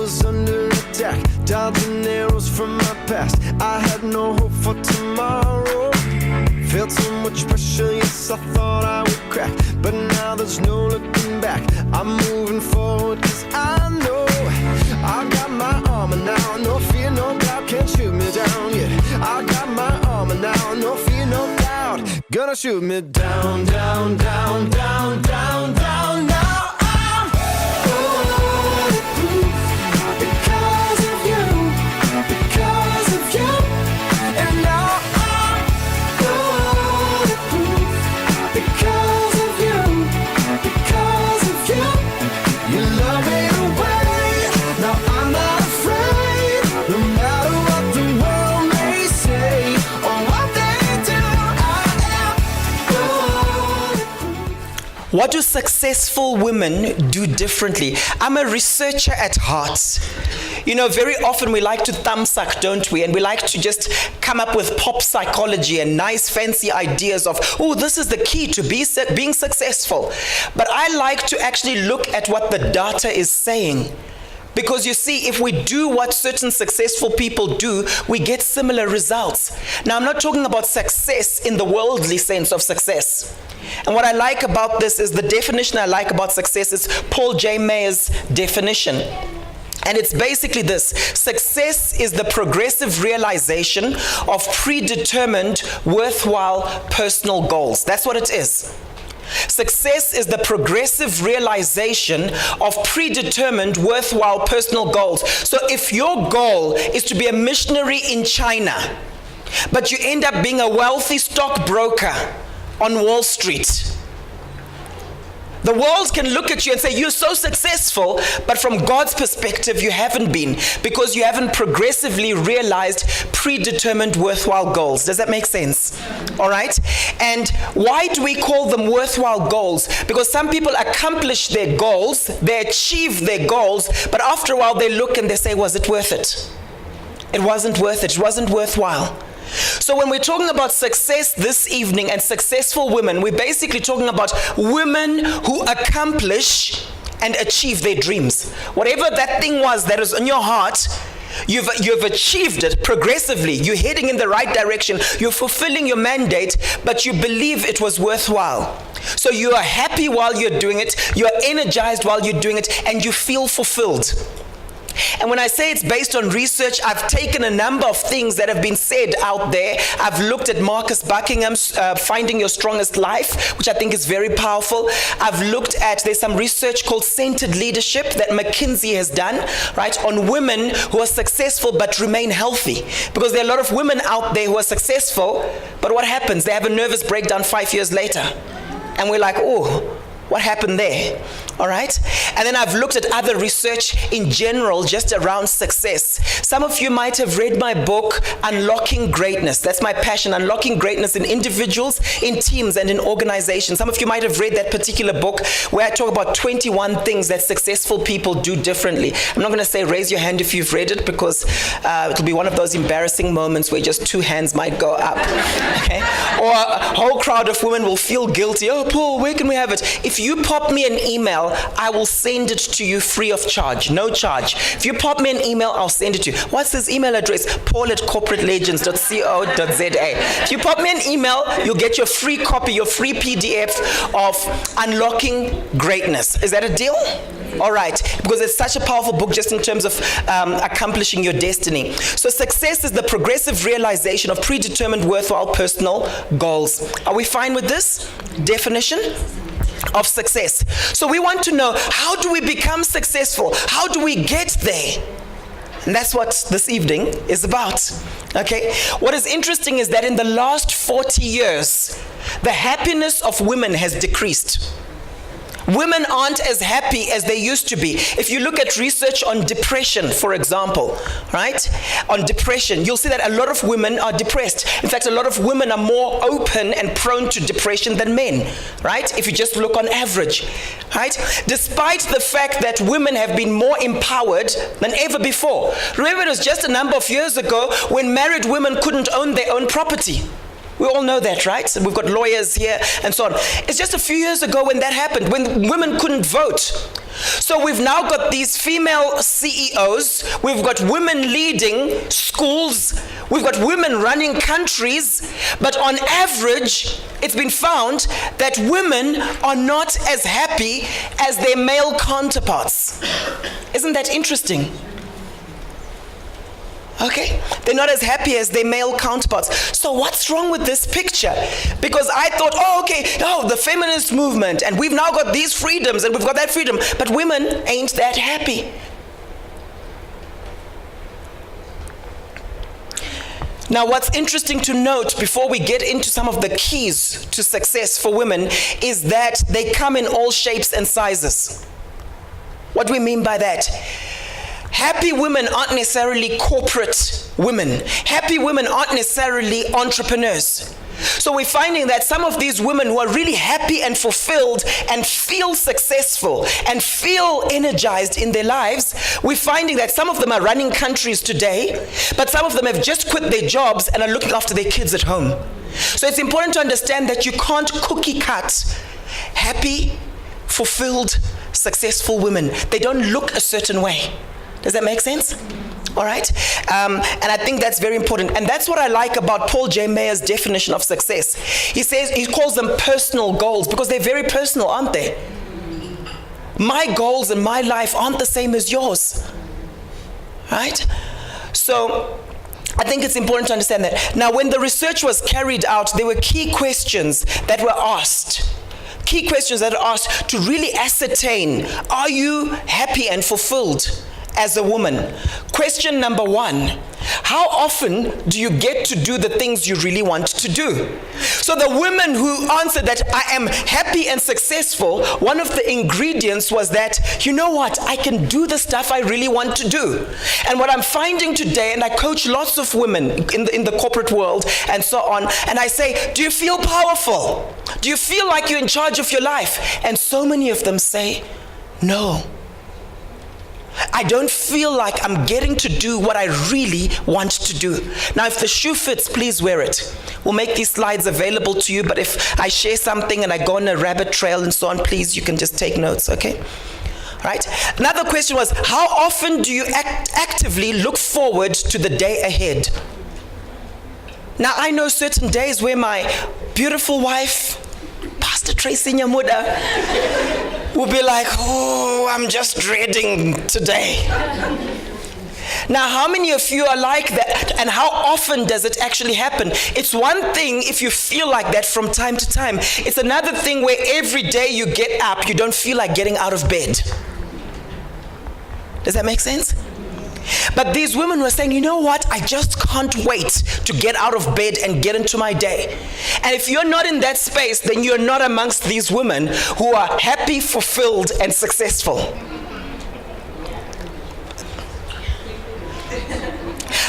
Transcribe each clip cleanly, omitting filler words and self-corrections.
was under attack, dodging arrows from my past. I had no hope for tomorrow. Felt so much pressure, yes, I thought I would crack. But now there's no looking back. I'm moving forward, cause I know I got my armor now. No fear, no doubt, can't shoot me down yet. I got my armor now. No fear, no doubt, gonna shoot me down, down, down, down, down, down. Now I'm bulletproof because of you, because of you. And now I'm bulletproof because of you, because of you. You love me away, now I'm not afraid. No matter what the world may say or what they do, I am bulletproof. What do successful women do differently? I'm a researcher at heart. You know, very often we like to thumb suck, don't we? And we like to just come up with pop psychology and nice fancy ideas of, oh, this is the key to being successful. But I like to actually look at what the data is saying. Because you see, if we do what certain successful people do, we get similar results. Now, I'm not talking about success in the worldly sense of success. And what I like about this is the definition I like about success is Paul J. Mayer's definition. And it's basically this: success is the progressive realization of predetermined, worthwhile personal goals. That's what it is. Success is the progressive realization of predetermined, worthwhile personal goals. So if your goal is to be a missionary in China, but you end up being a wealthy stockbroker on Wall Street, the world can look at you and say, you're so successful, but from God's perspective, you haven't been, because you haven't progressively realized predetermined, worthwhile goals. Does that make sense? All right? And why do we call them worthwhile goals? Because some people accomplish their goals, they achieve their goals, but after a while they look and they say, was it worth it? It wasn't worth it. It wasn't worthwhile. So when we're talking about success this evening and successful women, we're basically talking about women who accomplish and achieve their dreams. Whatever that thing was that is in your heart, you've achieved it progressively. You're heading in the right direction. You're fulfilling your mandate, but you believe it was worthwhile. So you are happy while you're doing it, you are energized while you're doing it, and you feel fulfilled. And when I say it's based on research, I've taken a number of things that have been said out there. I've looked at Marcus Buckingham's Finding Your Strongest Life, which I think is very powerful. I've looked at, there's some research called Centered Leadership that McKinsey has done, right, on women who are successful but remain healthy. Because there are a lot of women out there who are successful, but what happens? They have a nervous breakdown 5 years later. And we're like, oh, what happened there? All right? And then I've looked at other research in general just around success. Some of you might have read my book, Unlocking Greatness. That's my passion, unlocking greatness in individuals, in teams, and in organizations. Some of you might have read that particular book where I talk about 21 things that successful people do differently. I'm not going to say raise your hand if you've read it, because it'll be one of those embarrassing moments where just 2 hands might go up. Okay? Or a whole crowd of women will feel guilty. Oh, Paul, where can we have it? If you pop me an email, I will send it to you free of charge, no charge. If you pop me an email, I'll send it to you. What's his email address? paul@corporatelegends.co.za. If you pop me an email, you'll get your free copy, your free PDF of Unlocking Greatness. Is that a deal? All right, because it's such a powerful book just in terms of accomplishing your destiny. So success is the progressive realization of predetermined, worthwhile personal goals. Are we fine with this definition of success? So we want to know, how do we become successful? How do we get there? And that's what this evening is about. Okay? What is interesting is that in the last 40 years, the happiness of women has decreased. Women aren't as happy as they used to be. If you look at research on depression, for example, right? On depression, you'll see that a lot of women are depressed. In fact, a lot of women are more open and prone to depression than men, right? If you just look on average, right? Despite the fact that women have been more empowered than ever before. Remember, it was just a number of years ago when married women couldn't own their own property. We all know that, right? So we've got lawyers here and so on. It's just a few years ago when that happened, when women couldn't vote. So we've now got these female CEOs, we've got women leading schools, we've got women running countries, but on average, it's been found that women are not as happy as their male counterparts. Isn't that interesting? Okay, they're not as happy as their male counterparts. So what's wrong with this picture? Because I thought, the feminist movement, and we've now got these freedoms, and we've got that freedom, but women ain't that happy. Now, what's interesting to note before we get into some of the keys to success for women is that they come in all shapes and sizes. What do we mean by that? Happy women aren't necessarily corporate women. Happy women aren't necessarily entrepreneurs. So we're finding that some of these women who are really happy and fulfilled and feel successful and feel energized in their lives, we're finding that some of them are running countries today, but some of them have just quit their jobs and are looking after their kids at home. So it's important to understand that you can't cookie cut happy, fulfilled, successful women. They don't look a certain way. Does that make sense? All right? And I think that's very important. And that's what I like about Paul J. Mayer's definition of success. He calls them personal goals because they're very personal, aren't they? My goals in my life aren't the same as yours. Right? So I think it's important to understand that. Now, when the research was carried out, there were key questions that were asked. Key questions that are asked to really ascertain, are you happy and fulfilled as a woman? Question number 1, how often do you get to do the things you really want to do? So the women who answered that I am happy and successful, one of the ingredients was that, you know what, I can do the stuff I really want to do. And what I'm finding today, and I coach lots of women in the corporate world and so on, and I say, do you feel powerful? Do you feel like you're in charge of your life? And so many of them say, no. I don't feel like I'm getting to do what I really want to do. Now, if the shoe fits, please wear it. We'll make these slides available to you, but if I share something and I go on a rabbit trail and so on, please, you can just take notes, okay? Right? Another question was, how often do you actively look forward to the day ahead? Now, I know certain days where my beautiful wife, Pastor Tracy Nyamuda, will be like, oh, I'm just dreading today. Now, how many of you are like that? And how often does it actually happen? It's one thing if you feel like that from time to time. It's another thing where every day you get up, you don't feel like getting out of bed. Does that make sense? But these women were saying, you know what? I just can't wait to get out of bed and get into my day. And if you're not in that space, then you're not amongst these women who are happy, fulfilled, and successful.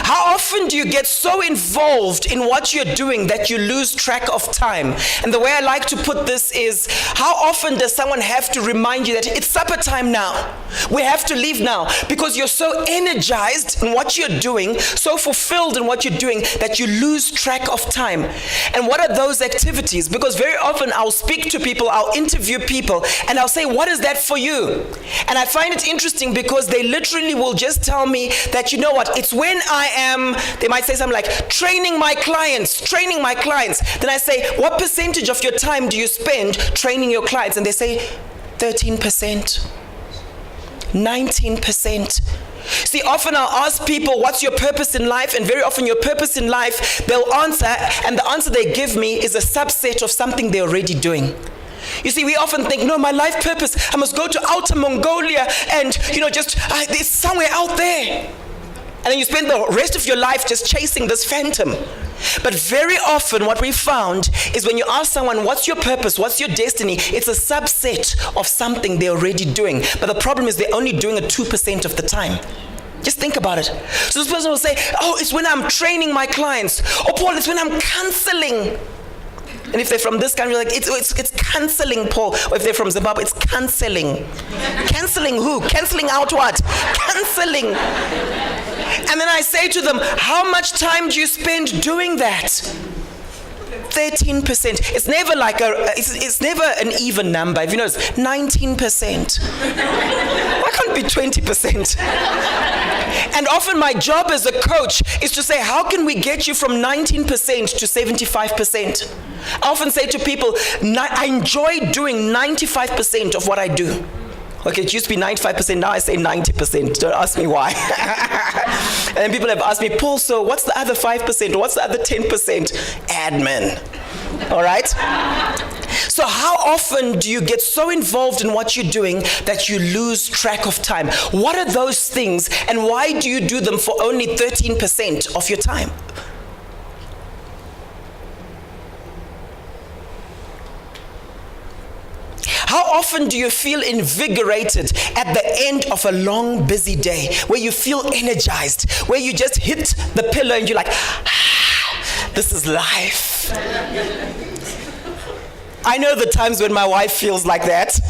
How often do you get so involved in what you're doing that you lose track of time? And the way I like to put this is, how often does someone have to remind you that it's supper time now? We have to leave now, because you're so energized in what you're doing, so fulfilled in what you're doing, that you lose track of time. And what are those activities? Because very often I'll speak to people, I'll interview people, and I'll say, what is that for you? And I find it interesting because they literally will just tell me that, you know what, it's when I am, they might say something like, training my clients. Then I say, what percentage of your time do you spend training your clients? And they say, 13%, 19%. See, often I'll ask people, what's your purpose in life? And very often your purpose in life, they'll answer, and the answer they give me is a subset of something they're already doing. You see, we often think, no, my life purpose, I must go to outer Mongolia and, it's somewhere out there. And then you spend the rest of your life just chasing this phantom. But very often what we found is when you ask someone, what's your purpose, what's your destiny, it's a subset of something they're already doing. But the problem is they're only doing it 2% of the time. Just think about it. So this person will say, oh, it's when I'm training my clients. Oh, Paul, it's when I'm counseling. And if they're from this country, like, it's canceling, Paul. Or if they're from Zimbabwe, it's canceling. Canceling who? Canceling out what? Canceling. And then I say to them, how much time do you spend doing that? 13%. It's never like it's never an even number. If you notice, 19%. Why can't it be 20%? And often my job as a coach is to say, how can we get you from 19% to 75%? I often say to people, I enjoy doing 95% of what I do. Okay, it used to be 95%, now I say 90%. Don't ask me why. And then people have asked me, Paul, so what's the other 5% or what's the other 10%? Admin. All right? So how often do you get so involved in what you're doing that you lose track of time? What are those things, and why do you do them for only 13% of your time? How often do you feel invigorated at the end of a long, busy day, where you feel energized, where you just hit the pillow and you're like, this is life. I know the times when my wife feels like that.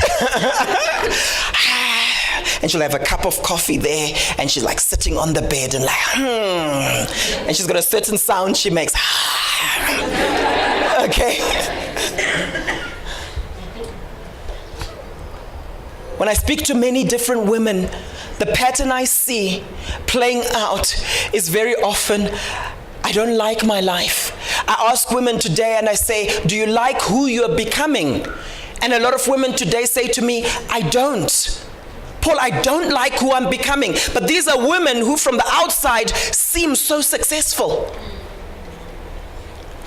And she'll have a cup of coffee there, and she's like sitting on the bed and like, and she's got a certain sound she makes. Okay. When I speak to many different women, the pattern I see playing out is very often, I don't like my life. I ask women today and I say, do you like who you're becoming? And a lot of women today say to me, I don't. Paul, I don't like who I'm becoming. But these are women who from the outside seem so successful.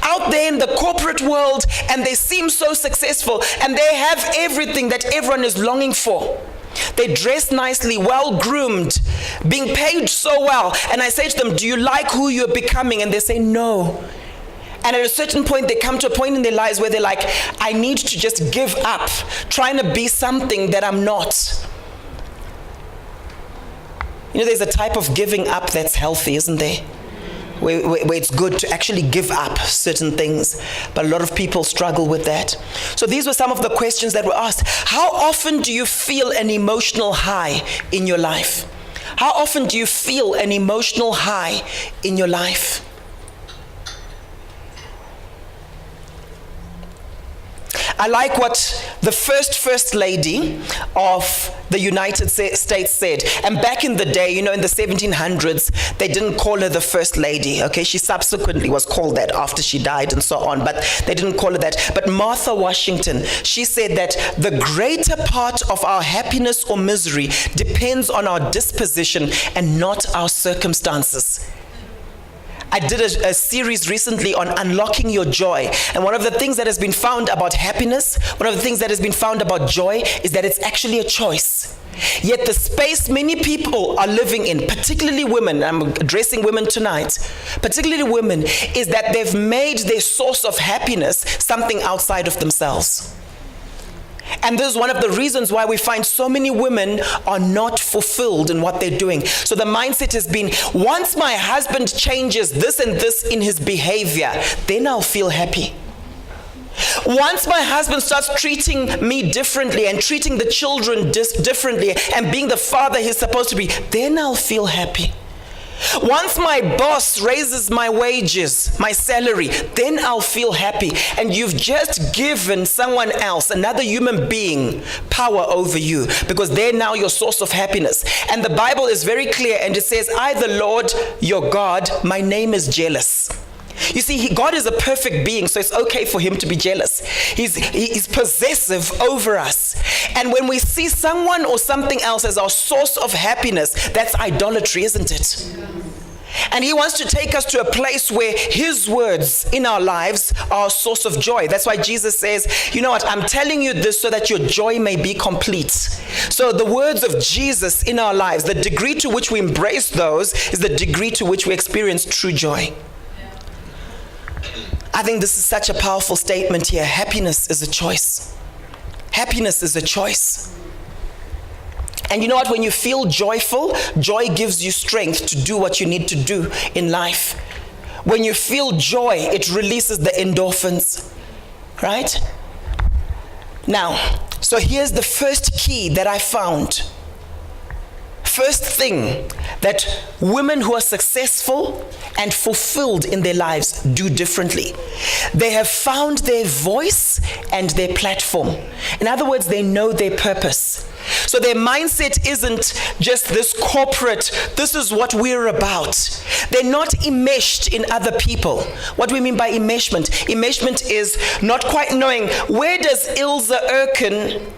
Out there in the corporate world, and they seem so successful, and they have everything that everyone is longing for. They dress nicely, well groomed, being paid so well. And I say to them, do you like who you're becoming? And they say no. And at a certain point, they come to a point in their lives where they're like, I need to just give up trying to be something that I'm not. You know, there's a type of giving up that's healthy, isn't there? Where it's good to actually give up certain things. But a lot of people struggle with that. So these were some of the questions that were asked. How often do you feel an emotional high in your life? How often do you feel an emotional high in your life? I like what the first lady of the United States said. And back in the day, you know, in the 1700s, they didn't call her the first lady, okay? She subsequently was called that after she died and so on, but they didn't call her that. But Martha Washington, she said that the greater part of our happiness or misery depends on our disposition and not our circumstances. I did a series recently on unlocking your joy. And one of the things that has been found about happiness, one of the things that has been found about joy is that it's actually a choice. Yet the space many people are living in, particularly women, I'm addressing women tonight, particularly women, is that they've made their source of happiness something outside of themselves. And this is one of the reasons why we find so many women are not fulfilled in what they're doing. So the mindset has been, once my husband changes this and this in his behavior, then I'll feel happy. Once my husband starts treating me differently and treating the children differently and being the father he's supposed to be, then I'll feel happy. Once my boss raises my wages, my salary, then I'll feel happy. And you've just given someone else, another human being, power over you, because they're now your source of happiness. And the Bible is very clear, and it says, I, the Lord, your God, my name is jealous. You see, God is a perfect being, so it's okay for him to be jealous. He's possessive over us. And when we see someone or something else as our source of happiness, that's idolatry, isn't it? And he wants to take us to a place where his words in our lives are a source of joy. That's why Jesus says, you know what, I'm telling you this so that your joy may be complete. So the words of Jesus in our lives, the degree to which we embrace those is the degree to which we experience true joy. I think this is such a powerful statement here. Happiness is a choice. Happiness is a choice. And you know what? When you feel joyful, joy gives you strength to do what you need to do in life. When you feel joy, it releases the endorphins, right? Now, so here's the first key that I found first thing that women who are successful and fulfilled in their lives do differently. They have found their voice and their platform. In other words, they know their purpose. So their mindset isn't just this corporate, this is what we're about. They're not enmeshed in other people. What do we mean by enmeshment? Enmeshment is not quite knowing, where does Ilse Erken,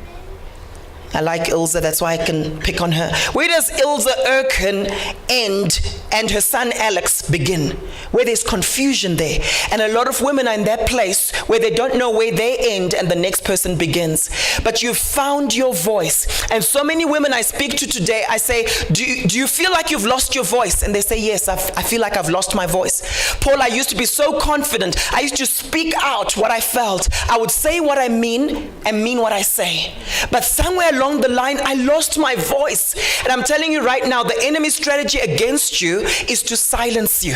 I like Ilse, that's why I can pick on her. Where does Ilse Erken end and her son Alex begin? Where there's confusion there. And a lot of women are in that place where they don't know where they end and the next person begins. But you've found your voice. And so many women I speak to today, I say, do you feel like you've lost your voice? And they say, yes, I feel like I've lost my voice. Paul, I used to be so confident. I used to speak out what I felt. I would say what I mean and mean what I say. But somewhere along the line, I lost my voice. And I'm telling you right now, the enemy's strategy against you is to silence you.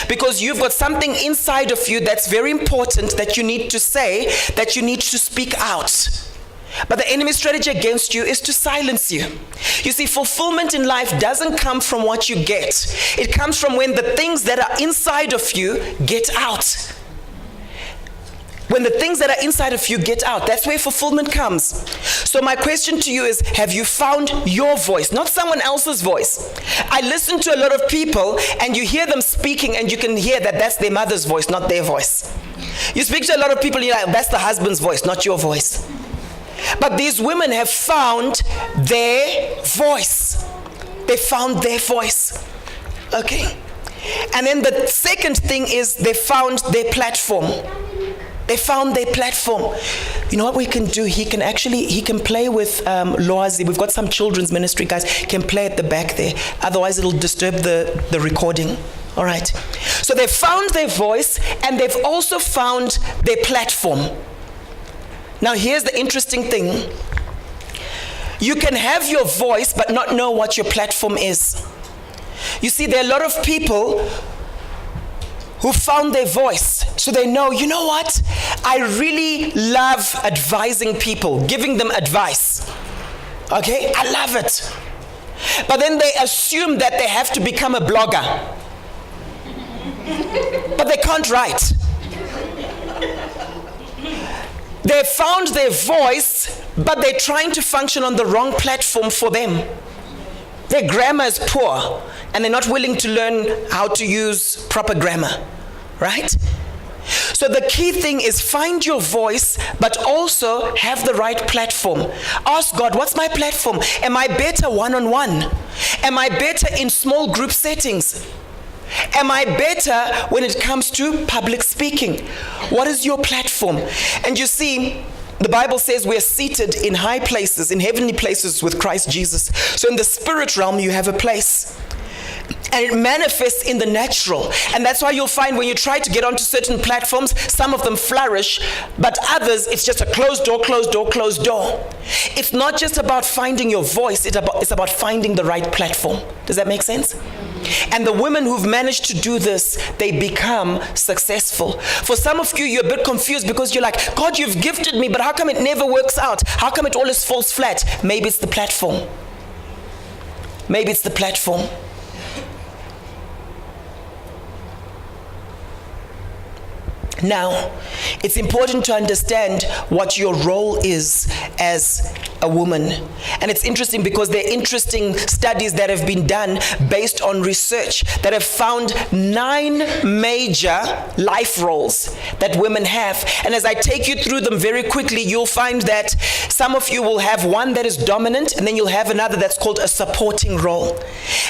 Because you've got something inside of you that's very important that you need to say, that you need to speak out. But the enemy's strategy against you is to silence you. You see, fulfillment in life doesn't come from what you get. It comes from when the things that are inside of you get out. When the things that are inside of you get out, that's where fulfillment comes. So my question to you is, have you found your voice, not someone else's voice? I listen to a lot of people and you hear them speaking and you can hear that that's their mother's voice, not their voice. You speak to a lot of people, you're like, that's the husband's voice, not your voice. But these women have found their voice. They found their voice. Okay. And then the second thing is they found their platform. They found their platform. You know what we can do? He can play with Loazi. We've got some children's ministry guys. Can play at the back there. Otherwise it'll disturb the recording. All right. So they found their voice and they've also found their platform. Now here's the interesting thing. You can have your voice but not know what your platform is. You see, there are a lot of people who found their voice. So they know, you know what? I really love advising people, giving them advice. Okay? I love it. But then they assume that they have to become a blogger. But they can't write. They found their voice, but they're trying to function on the wrong platform for them. Their grammar is poor, and they're not willing to learn how to use proper grammar, right? So the key thing is find your voice, but also have the right platform. Ask God, what's my platform? Am I better one-on-one? Am I better in small group settings? Am I better when it comes to public speaking? What is your platform? And you see, the Bible says we're seated in high places, in heavenly places with Christ Jesus. So in the spirit realm, you have a place. And it manifests in the natural. And that's why you'll find when you try to get onto certain platforms, some of them flourish, but others, it's just a closed door, closed door, closed door. It's not just about finding your voice, it's about finding the right platform. Does that make sense? And the women who've managed to do this, they become successful. For some of you, you're a bit confused because you're like, God, you've gifted me, but how come it never works out? How come it always falls flat? Maybe it's the platform. Maybe it's the platform. Now, it's important to understand what your role is as a woman. And it's interesting because there are interesting studies that have been done based on research that have found 9 major life roles that women have. And as I take you through them very quickly, you'll find that some of you will have one that is dominant, and then you'll have another that's called a supporting role.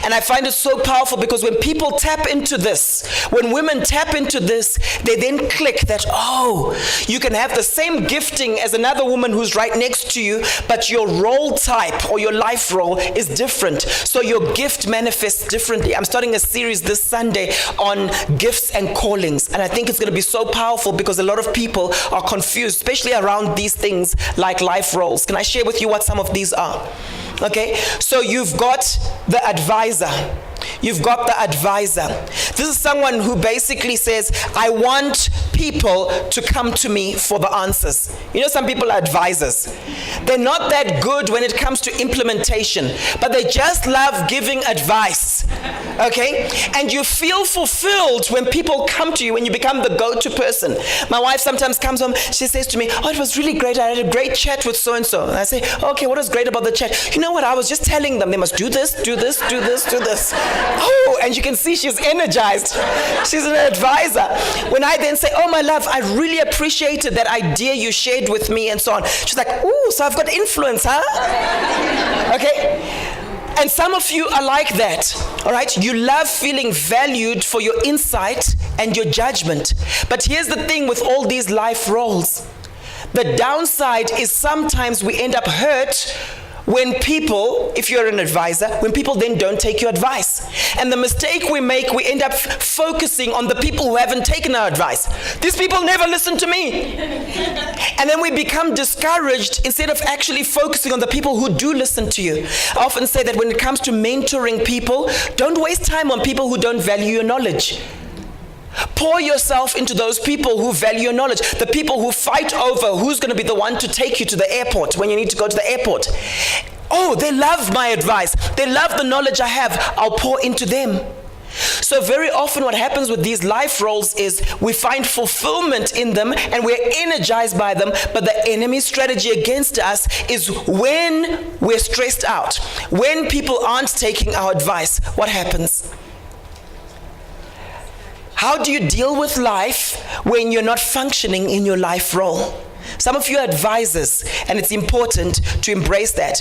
And I find it so powerful because when people tap into this, when women tap into this, they then click that, oh, you can have the same gifting as another woman who's right next to you, but your role type or your life role is different. So your gift manifests differently. I'm starting a series this Sunday on gifts and callings, and I think it's going to be so powerful because a lot of people are confused, especially around these things like life roles. Can I share with you what some of these are? Okay, so you've got the advisor. You've got the advisor. This is someone who basically says, I want people to come to me for the answers. You know, some people are advisors. They're not that good when it comes to implementation, but they just love giving advice. Okay? And you feel fulfilled when people come to you, when you become the go-to person. My wife sometimes comes home, she says to me, oh, it was really great. I had a great chat with so-and-so. And I say, okay, what was great about the chat? You know what? I was just telling them they must do this, do this, do this, do this. Oh, and you can see she's energized. She's an advisor. When I then say, oh, my love, I really appreciated that idea you shared with me and so on. She's like, ooh, so I've got influence, huh? Okay? And some of you are like that, all right? You love feeling valued for your insight and your judgment. But here's the thing with all these life roles. The downside is sometimes we end up hurt when people, if you're an advisor, when people then don't take your advice. And the mistake we make, we end up focusing on the people who haven't taken our advice. These people never listen to me. And then we become discouraged instead of actually focusing on the people who do listen to you. I often say that when it comes to mentoring people, don't waste time on people who don't value your knowledge. Pour yourself into those people who value your knowledge, the people who fight over who's going to be the one to take you to the airport when you need to go to the airport. Oh, they love my advice. They love the knowledge I have. I'll pour into them. So very often what happens with these life roles is we find fulfillment in them and we're energized by them, but the enemy's strategy against us is when we're stressed out, when people aren't taking our advice, what happens? How do you deal with life when you're not functioning in your life role? Some of you are advisors, and it's important to embrace that.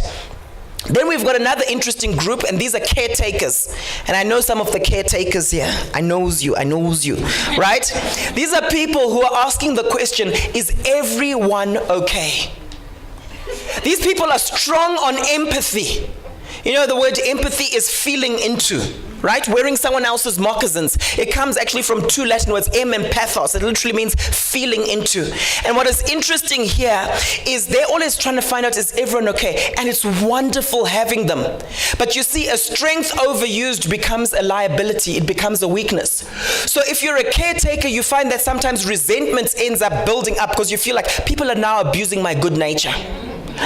Then we've got another interesting group, and these are caretakers. And I know some of the caretakers here. I knows you, right? These are people who are asking the question, is everyone okay? These people are strong on empathy. You know, the word empathy is feeling into. Right? Wearing someone else's moccasins. It comes actually from two Latin words, em and pathos. It literally means feeling into. And what is interesting here is they're always trying to find out, is everyone okay? And it's wonderful having them. But you see, a strength overused becomes a liability. It becomes a weakness. So if you're a caretaker, you find that sometimes resentment ends up building up because you feel like people are now abusing my good nature.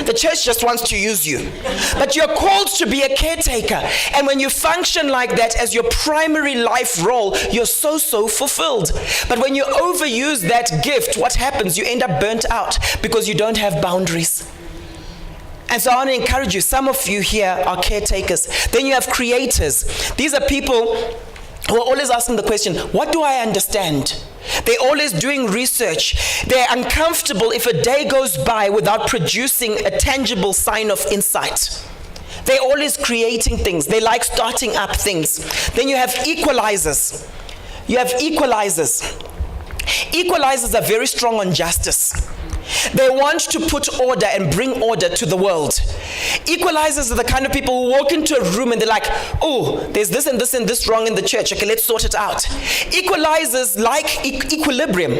The church just wants to use you. But you're called to be a caretaker. And when you function like that as your primary life role, you're so fulfilled. But when you overuse that gift, what happens? You end up burnt out because you don't have boundaries. And so I want to encourage you, some of you here are caretakers. Then you have creators. These are people who are always asking the question, what do I understand? They're always doing research. They're uncomfortable if a day goes by without producing a tangible sign of insight. They're always creating things. They like starting up things. Then you have equalizers. Equalizers are very strong on justice. They want to put order and bring order to the world. Equalizers are the kind of people who walk into a room and they're like, oh, there's this and this and this wrong in the church. Okay, let's sort it out. Equalizers like equilibrium.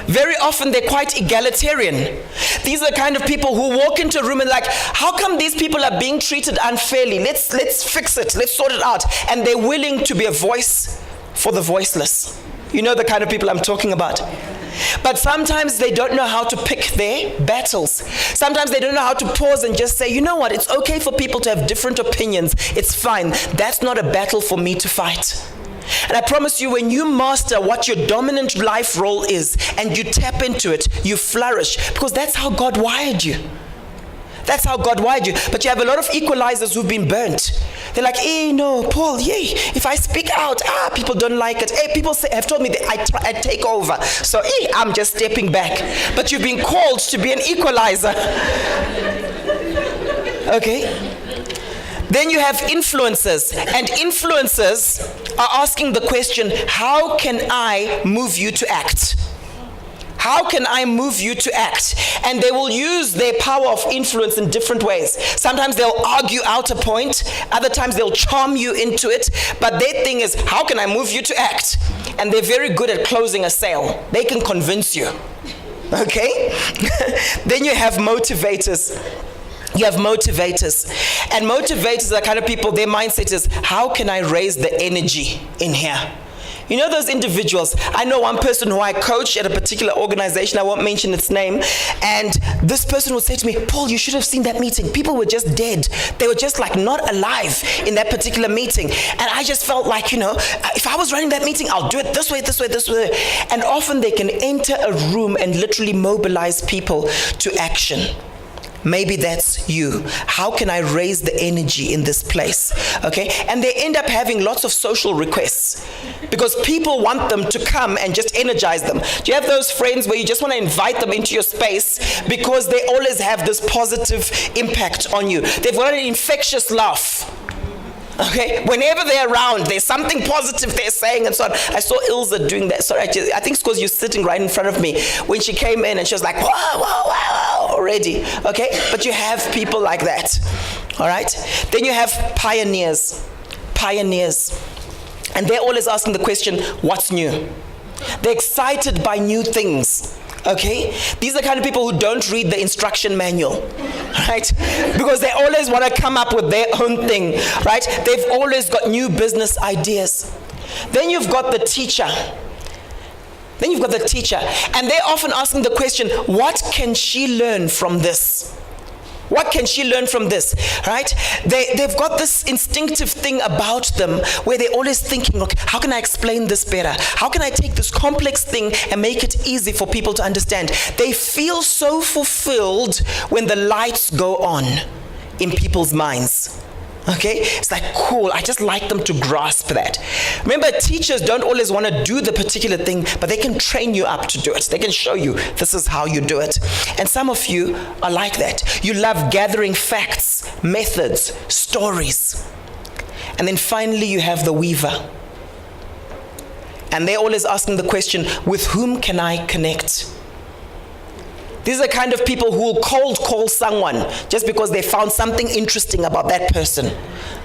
Very often they're quite egalitarian. These are the kind of people who walk into a room and like, how come these people are being treated unfairly? Let's fix it. Let's sort it out. And they're willing to be a voice for the voiceless. You know the kind of people I'm talking about. But sometimes they don't know how to pick their battles. Sometimes they don't know how to pause and just say, you know what, it's okay for people to have different opinions. It's fine. That's not a battle for me to fight. And I promise you, when you master what your dominant life role is and you tap into it, you flourish because that's how God wired you. That's how God wired you. But you have a lot of equalizers who've been burnt. They're like, hey, no, Paul, yay, if I speak out, people don't like it. Hey, people have told me that I take over. So, I'm just stepping back. But you've been called to be an equalizer. Okay? Then you have influencers. And influencers are asking the question, how can I move you to act? How can I move you to act? And they will use their power of influence in different ways. Sometimes they'll argue out a point. Other times they'll charm you into it. But their thing is, how can I move you to act? And they're very good at closing a sale. They can convince you. Okay? Then you have motivators. And motivators are the kind of people, their mindset is, how can I raise the energy in here? You know those individuals? I know one person who I coach at a particular organization, I won't mention its name, and this person would say to me, Paul, you should have seen that meeting. People were just dead. They were just like not alive in that particular meeting. And I just felt like, if I was running that meeting, I'll do it this way, this way, this way. And often they can enter a room and literally mobilize people to action. Maybe that's you. How can I raise the energy in this place? Okay? And they end up having lots of social requests because people want them to come and just energize them. Do you have those friends where you just want to invite them into your space because they always have this positive impact on you? They've got an infectious laugh. Okay, whenever they're around, there's something positive they're saying and so on. I saw Ilza doing that. Sorry, I think it's because you're sitting right in front of me. When she came in and she was like, whoa, whoa, whoa, already. Okay, but you have people like that. All right, then you have pioneers. And they're always asking the question, what's new? They're excited by new things. Okay? These are the kind of people who don't read the instruction manual, right? Because they always want to come up with their own thing, right? They've always got new business ideas. Then you've got the teacher. And they're often asking the question, what can she learn from this? What can she learn from this, right? They've got this instinctive thing about them where they're always thinking, okay, how can I explain this better? How can I take this complex thing and make it easy for people to understand? They feel so fulfilled when the lights go on in people's minds. Okay, it's like, cool, I just like them to grasp that. Remember, teachers don't always want to do the particular thing, but they can train you up to do it. They can show you, this is how you do it. And some of you are like that. You love gathering facts, methods, stories. And then finally, you have the weaver. And they're always asking the question, with whom can I connect? These are the kind of people who will cold call someone just because they found something interesting about that person,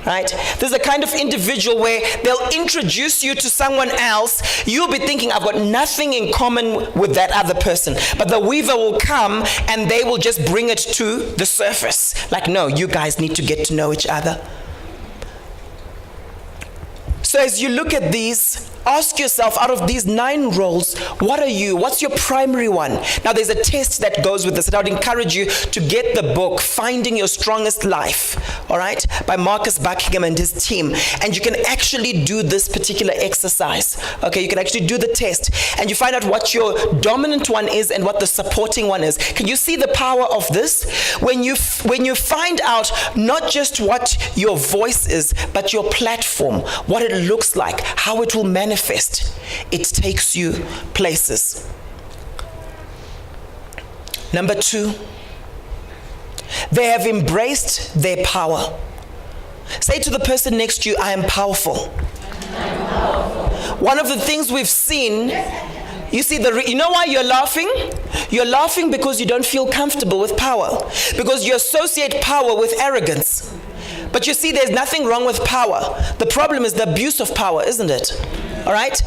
right? This is the kind of individual where they'll introduce you to someone else. You'll be thinking, I've got nothing in common with that other person. But the weaver will come and they will just bring it to the surface. Like, no, you guys need to get to know each other. So as you look at these, ask yourself, out of these 9 roles, what are you? What's your primary one? Now, there's a test that goes with this, and I would encourage you to get the book, Finding Your Strongest Life, all right, by Marcus Buckingham and his team. And you can actually do this particular exercise, okay? You can actually do the test, and you find out what your dominant one is and what the supporting one is. Can you see the power of this? When you find out not just what your voice is, but your platform, what it looks like, how it will manifest, it takes you places. Number 2, they have embraced their power. Say to the person next to you, I am powerful. One of the things we've seen, you see, you know why you're laughing? You're laughing because you don't feel comfortable with power, because you associate power with arrogance. But you see, there's nothing wrong with power. The problem is the abuse of power, isn't it? All right?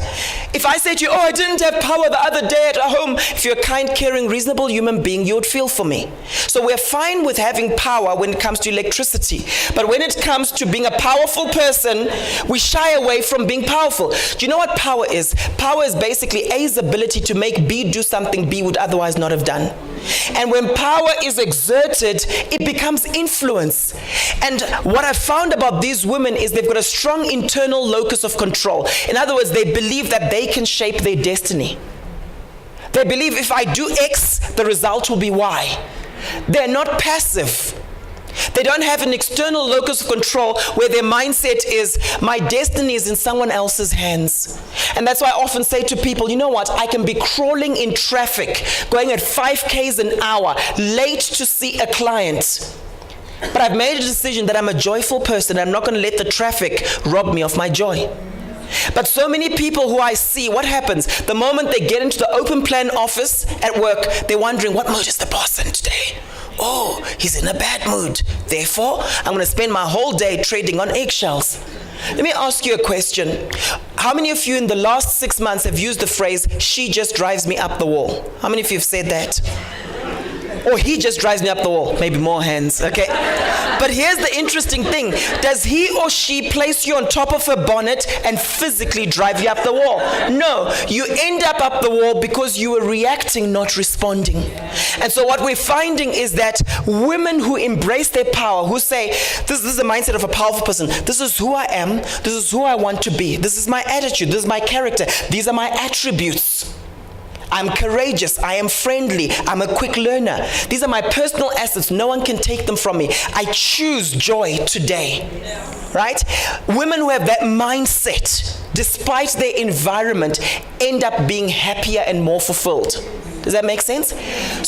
If I say to you, oh, I didn't have power the other day at home, if you're a kind, caring, reasonable human being, you would feel for me. So we're fine with having power when it comes to electricity. But when it comes to being a powerful person, we shy away from being powerful. Do you know what power is? Power is basically A's ability to make B do something B would otherwise not have done. And when power is exerted, it becomes influence. And what I found about these women is they've got a strong internal locus of control. In other words, they believe that they can shape their destiny. They believe if I do X, the result will be Y. They're not passive. They don't have an external locus of control where their mindset is, my destiny is in someone else's hands. And that's why I often say to people, you know what, I can be crawling in traffic, going at 5 Ks an hour, late to see a client. But I've made a decision that I'm a joyful person. I'm not going to let the traffic rob me of my joy. But so many people who I see, what happens? The moment they get into the open plan office at work, they're wondering, what mood is the boss in today? Oh, he's in a bad mood. Therefore, I'm going to spend my whole day trading on eggshells. Let me ask you a question. How many of you in the last 6 months have used the phrase, she just drives me up the wall? How many of you have said that? Or he just drives me up the wall. Maybe more hands, okay? But here's the interesting thing. Does he or she place you on top of a bonnet and physically drive you up the wall? No. You end up the wall because you were reacting, not responding. And so what we're finding is that women who embrace their power, who say, this is the mindset of a powerful person. This is who I am. This is who I want to be. This is my attitude. This is my character. These are my attributes. I'm courageous, I am friendly, I'm a quick learner. These are my personal assets. No one can take them from me. I choose joy today. Right? Women who have that mindset, despite their environment, end up being happier and more fulfilled. Does that make sense?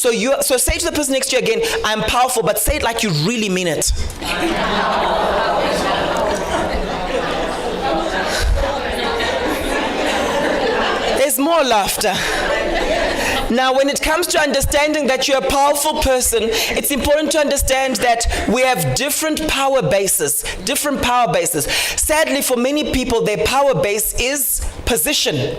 So say to the person next to you again, I'm powerful, but say it like you really mean it. There's more laughter. Now, when it comes to understanding that you're a powerful person, it's important to understand that we have different power bases. Sadly, for many people, their power base is position.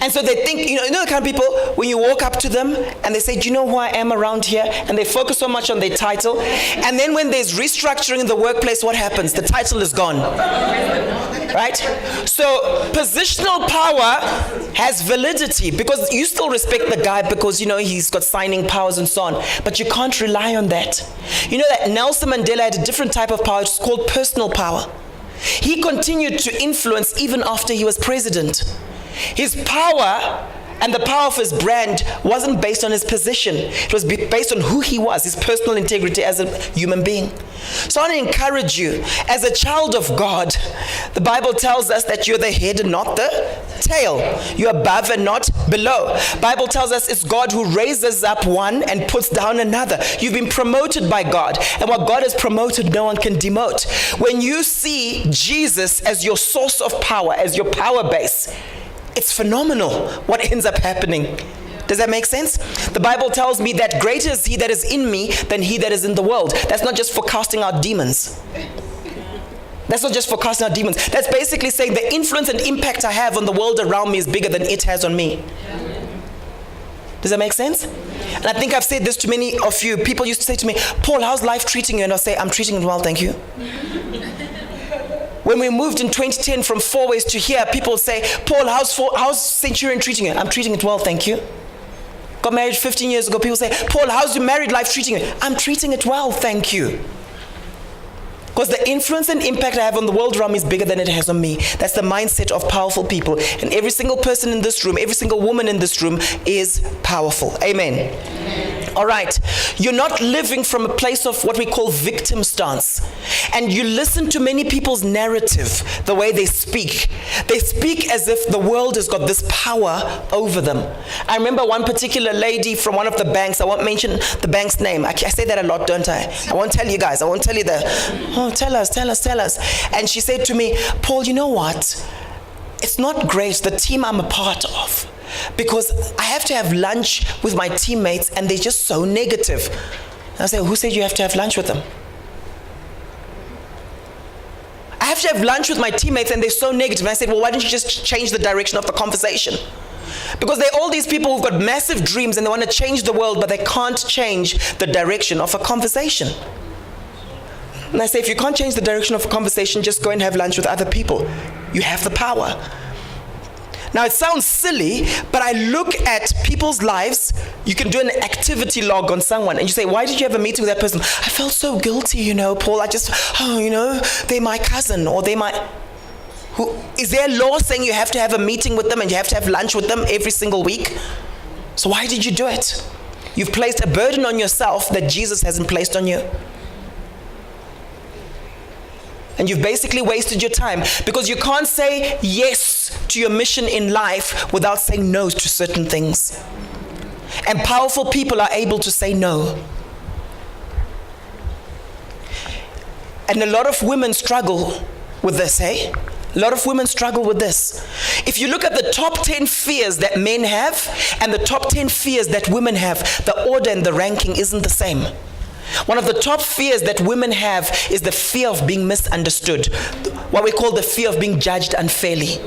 And so they think, you know the kind of people, when you walk up to them and they say, do you know who I am around here? And they focus so much on their title. And then when there's restructuring in the workplace, what happens? The title is gone. Right? So positional power has validity because you still respect the guy because, he's got signing powers and so on. But you can't rely on that. You know that Nelson Mandela had a different type of power. It's called personal power. He continued to influence even after he was president. His power and the power of his brand wasn't based on his position. It was based on who he was, his personal integrity as a human being. So I want to encourage you, as a child of God, the Bible tells us that you're the head and not the tail. You're above and not below. Bible tells us it's God who raises up one and puts down another. You've been promoted by God. And what God has promoted, no one can demote. When you see Jesus as your source of power, as your power base, it's phenomenal what ends up happening. Does that make sense? The Bible tells me that greater is he that is in me than he that is in the world. That's not just for casting out demons. That's basically saying the influence and impact I have on the world around me is bigger than it has on me. Does that make sense? And I think I've said this to many of you. People used to say to me, Paul, how's life treating you? And I'll say, I'm treating it well, thank you. When we moved in 2010 from Four Ways to here, people say, Paul, how's Centurion treating you? I'm treating it well, thank you. Got married 15 years ago. People say, Paul, how's your married life treating you? I'm treating it well, thank you. Because the influence and impact I have on the world around me is bigger than it has on me. That's the mindset of powerful people. And every single person in this room, every single woman in this room is powerful. Amen. All right. You're not living from a place of what we call victim stance. And you listen to many people's narrative, the way they speak. They speak as if the world has got this power over them. I remember one particular lady from one of the banks. I won't mention the bank's name. I say that a lot, don't I? I won't tell you guys. I won't tell you tell us. And she said to me, Paul, you know what? It's not great, the team I'm a part of, because I have to have lunch with my teammates and they're just so negative. And I said, who said you have to have lunch with them? I have to have lunch with my teammates and they're so negative. And I said, well, why don't you just change the direction of the conversation? Because they're all these people who've got massive dreams and they want to change the world, but they can't change the direction of a conversation. And I say, if you can't change the direction of a conversation, just go and have lunch with other people. You have the power. Now, it sounds silly, but I look at people's lives. You can do an activity log on someone, and you say, why did you have a meeting with that person? I felt so guilty, Paul. They're my cousin, or they're my... Is there a law saying you have to have a meeting with them and you have to have lunch with them every single week? So why did you do it? You've placed a burden on yourself that Jesus hasn't placed on you. And you've basically wasted your time because you can't say yes to your mission in life without saying no to certain things. And powerful people are able to say no. And a lot of women struggle with this, A lot of women struggle with this. If you look at the top 10 fears that men have and the top 10 fears that women have, the order and the ranking isn't the same. One of the top fears that women have is the fear of being misunderstood, what we call the fear of being judged unfairly.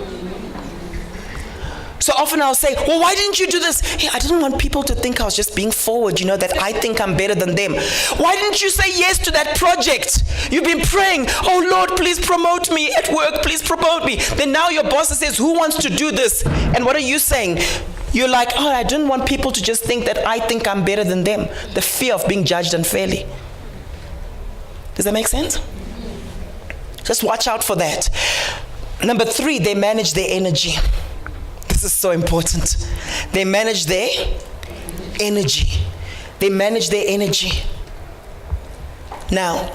So often I'll say, well, why didn't you do this? Hey, I didn't want people to think I was just being forward, that I think I'm better than them. Why didn't you say yes to that project? You've been praying, oh Lord, please promote me at work, please promote me. Then now your boss says, who wants to do this? And what are you saying? You're like, oh, I didn't want people to just think that I think I'm better than them. The fear of being judged unfairly. Does that make sense? Just watch out for that. Number 3, they manage their energy. This is so important. They manage their energy. They manage their energy. Now,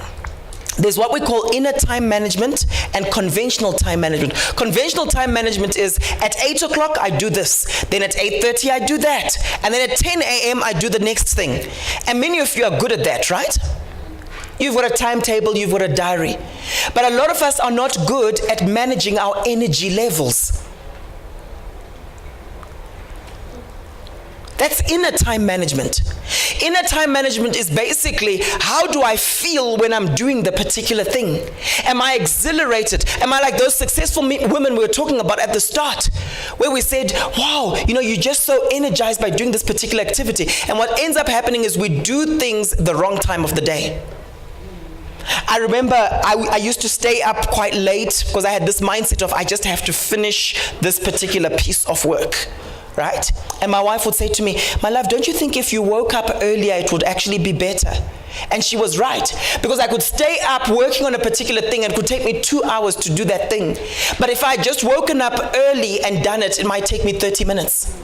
there's what we call inner time management and conventional time management. Conventional time management is at 8 o'clock, I do this. Then at 8:30, I do that. And then at 10 a.m., I do the next thing. And many of you are good at that, right? You've got a timetable, you've got a diary. But a lot of us are not good at managing our energy levels. That's inner time management. Inner time management is basically, how do I feel when I'm doing the particular thing? Am I exhilarated? Am I like those successful women we were talking about at the start, where we said, wow, you're just so energized by doing this particular activity. And what ends up happening is we do things the wrong time of the day. I remember I used to stay up quite late because I had this mindset of I just have to finish this particular piece of work. Right? And my wife would say to me, my love, don't you think if you woke up earlier, it would actually be better? And she was right, because I could stay up working on a particular thing and it could take me 2 hours to do that thing. But if I just woken up early and done it, it might take me 30 minutes.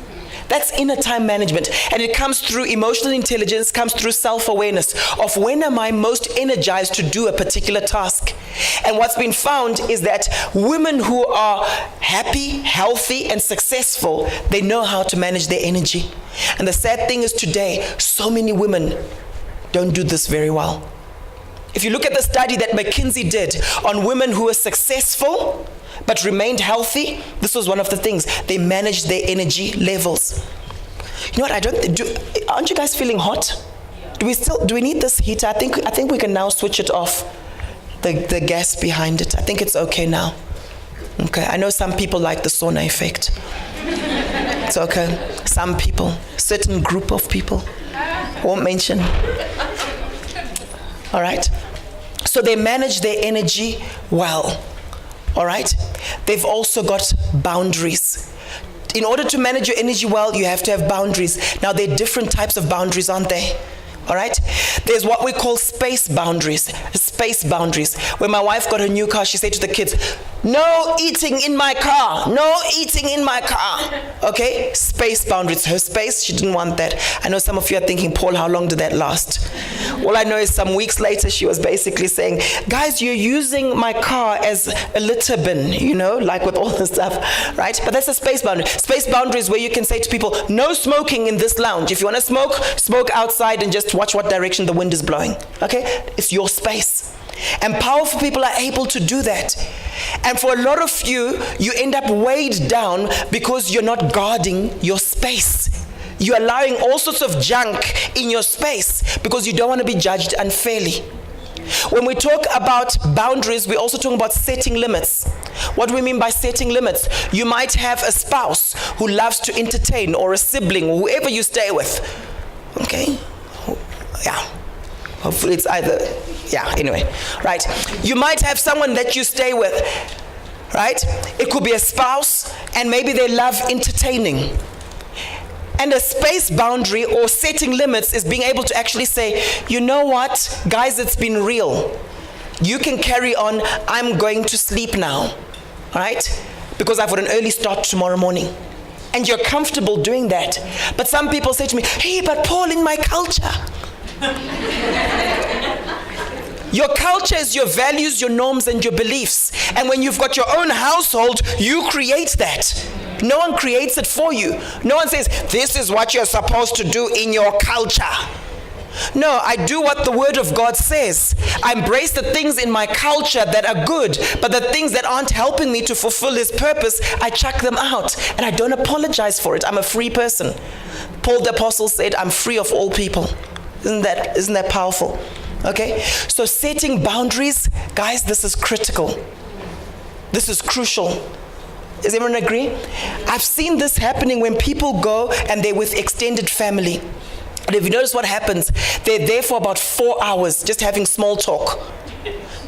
That's inner time management. And it comes through emotional intelligence, comes through self-awareness of when am I most energized to do a particular task. And what's been found is that women who are happy, healthy, and successful, they know how to manage their energy. And the sad thing is today, so many women don't do this very well. If you look at the study that McKinsey did on women who were successful but remained healthy, this was one of the things. They managed their energy levels. You know what? Aren't you guys feeling hot? Do we need this heater? I think we can now switch it off. The gas behind it. I think it's okay now. Okay. I know some people like the sauna effect. It's okay. Some people, certain group of people, won't mention. All right. So they manage their energy well. All right? They've also got boundaries. In order to manage your energy well, you have to have boundaries. Now, there are different types of boundaries, aren't there? All right? There's what we call space boundaries. Space boundaries. When my wife got her new car, she said to the kids, no eating in my car. No eating in my car. Okay? Space boundaries. Her space, she didn't want that. I know some of you are thinking, Paul, how long did that last? All I know is some weeks later, she was basically saying, guys, you're using my car as a litter bin, like with all this stuff, right? But that's a space boundary. Space boundary is where you can say to people, no smoking in this lounge. If you want to smoke, smoke outside and just watch what direction the wind is blowing. Okay? It's your space. And powerful people are able to do that. And for a lot of you, you end up weighed down because you're not guarding your space. You're allowing all sorts of junk in your space because you don't want to be judged unfairly. When we talk about boundaries, we're also talking about setting limits. What do we mean by setting limits? You might have a spouse who loves to entertain, or a sibling, or whoever you stay with. Okay? Yeah. Hopefully it's either, anyway. Right? You might have someone that you stay with, right? It could be a spouse, and maybe they love entertaining. And a space boundary or setting limits is being able to actually say, you know what, guys, it's been real. You can carry on. I'm going to sleep now, right? Because I've got an early start tomorrow morning. And you're comfortable doing that. But some people say to me, hey, but Paul, in my culture. Your culture is your values, your norms, and your beliefs. And when you've got your own household, you create that. No one creates it for you. No one says, this is what you're supposed to do in your culture. No, I do what the Word of God says. I embrace the things in my culture that are good, but the things that aren't helping me to fulfill His purpose, I chuck them out. And I don't apologize for it. I'm a free person. Paul the Apostle said, I'm free of all people. Isn't that powerful? Okay? So setting boundaries, guys, this is critical. This is crucial. Does everyone agree? I've seen this happening when people go and they're with extended family. And if you notice what happens, they're there for about 4 hours just having small talk.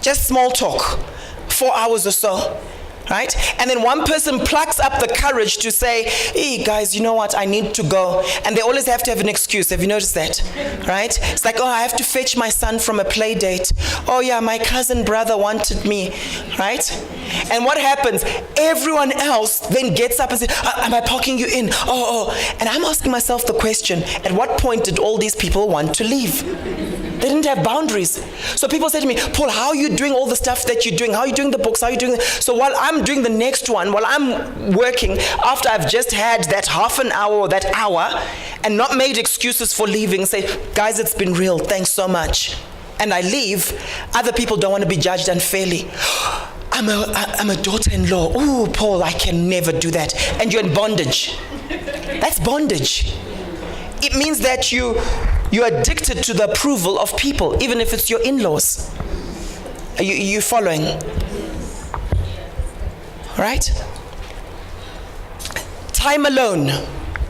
Just small talk. 4 hours or so. Right? And then one person plucks up the courage to say, hey guys, you know what, I need to go. And they always have to have an excuse. Have you noticed that? Right? It's like, oh, I have to fetch my son from a play date. Oh yeah, my cousin brother wanted me. Right? And what happens? Everyone else then gets up and says, am I parking you in? Oh. And I'm asking myself the question, at what point did all these people want to leave? They didn't have boundaries. So people say to me, Paul, how are you doing all the stuff that you're doing? How are you doing the books? How are you doing? So while I'm doing the next one, while I'm working, after I've just had that half an hour or that hour and not made excuses for leaving, say, guys, it's been real. Thanks so much. And I leave, other people don't want to be judged unfairly. I'm a daughter-in-law. Oh, Paul, I can never do that. And you're in bondage. That's bondage. It means that you're addicted to the approval of people, even if it's your in-laws. Are you following? Right? Time alone.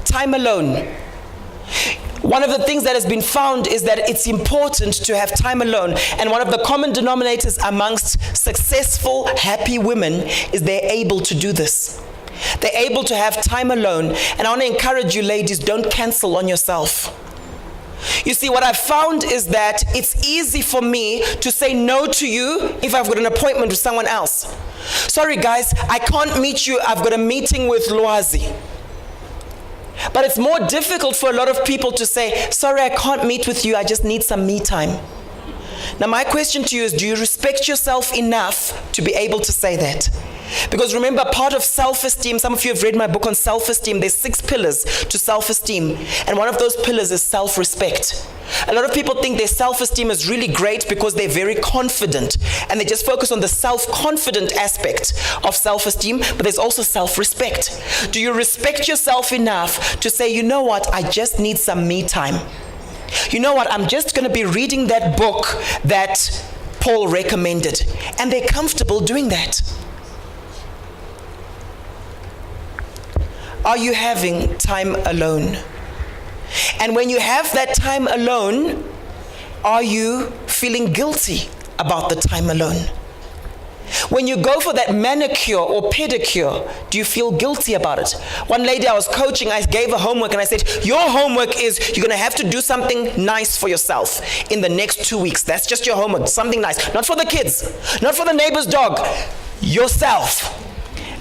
Time alone. One of the things that has been found is that it's important to have time alone. And one of the common denominators amongst successful, happy women is they're able to do this. They're able to have time alone. And I want to encourage you ladies, don't cancel on yourself. You see, what I've found is that it's easy for me to say no to you if I've got an appointment with someone else. Sorry guys, I can't meet you. I've got a meeting with Loazi. But it's more difficult for a lot of people to say, sorry, I can't meet with you. I just need some me time. Now, my question to you is, do you respect yourself enough to be able to say that? Because remember, part of self-esteem, some of you have read my book on self-esteem, there's 6 pillars to self-esteem. And one of those pillars is self-respect. A lot of people think their self-esteem is really great because they're very confident. And they just focus on the self-confident aspect of self-esteem, but there's also self-respect. Do you respect yourself enough to say, you know what, I just need some me time? You know what, I'm just going to be reading that book that Paul recommended. And they're comfortable doing that. Are you having time alone? And when you have that time alone, are you feeling guilty about the time alone? When you go for that manicure or pedicure, do you feel guilty about it? One lady I was coaching, I gave her homework and I said, your homework is you're going to have to do something nice for yourself in the next 2 weeks. That's just your homework, something nice. Not for the kids, not for the neighbor's dog, yourself.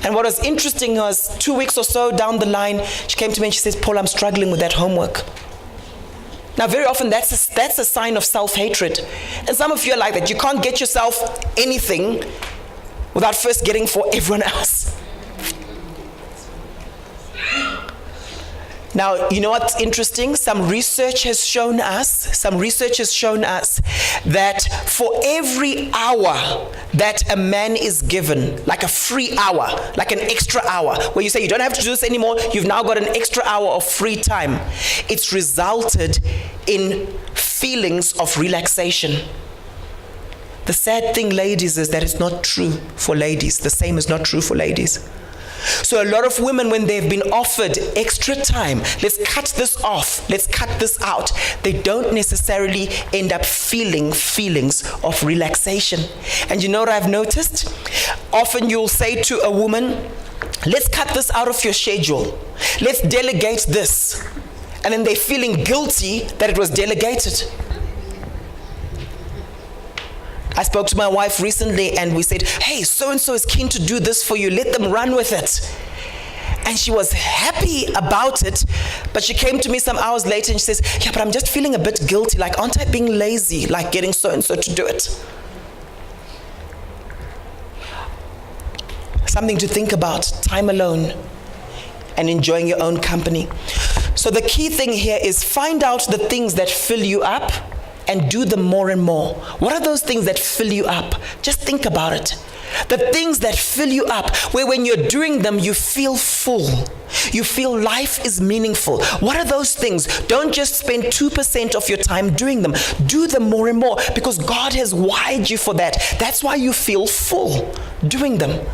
And what was interesting was 2 weeks or so down the line, she came to me and she says, Paul, I'm struggling with that homework. Now, very often that's a sign of self-hatred. And some of you are like that. You can't get yourself anything without first getting for everyone else. Now, you know what's interesting? Some research has shown us that for every hour that a man is given, like a free hour, like an extra hour, where you say you don't have to do this anymore, you've now got an extra hour of free time, it's resulted in feelings of relaxation. The sad thing, ladies, is that it's not true for ladies. The same is not true for ladies. So a lot of women, when they've been offered extra time, let's cut this off, let's cut this out, they don't necessarily end up feeling feelings of relaxation. And you know what I've noticed? Often you'll say to a woman, let's cut this out of your schedule. Let's delegate this. And then they're feeling guilty that it was delegated. I spoke to my wife recently and we said, hey, so-and-so is keen to do this for you. Let them run with it. And she was happy about it, but she came to me some hours later and she says, yeah, but I'm just feeling a bit guilty. Like, aren't I being lazy, like getting so-and-so to do it? Something to think about, time alone and enjoying your own company. So the key thing here is find out the things that fill you up and do them more and more. What are those things that fill you up? Just think about it. The things that fill you up, where when you're doing them, you feel full. You feel life is meaningful. What are those things? Don't just spend 2% of your time doing them. Do them more and more because God has wired you for that. That's why you feel full doing them.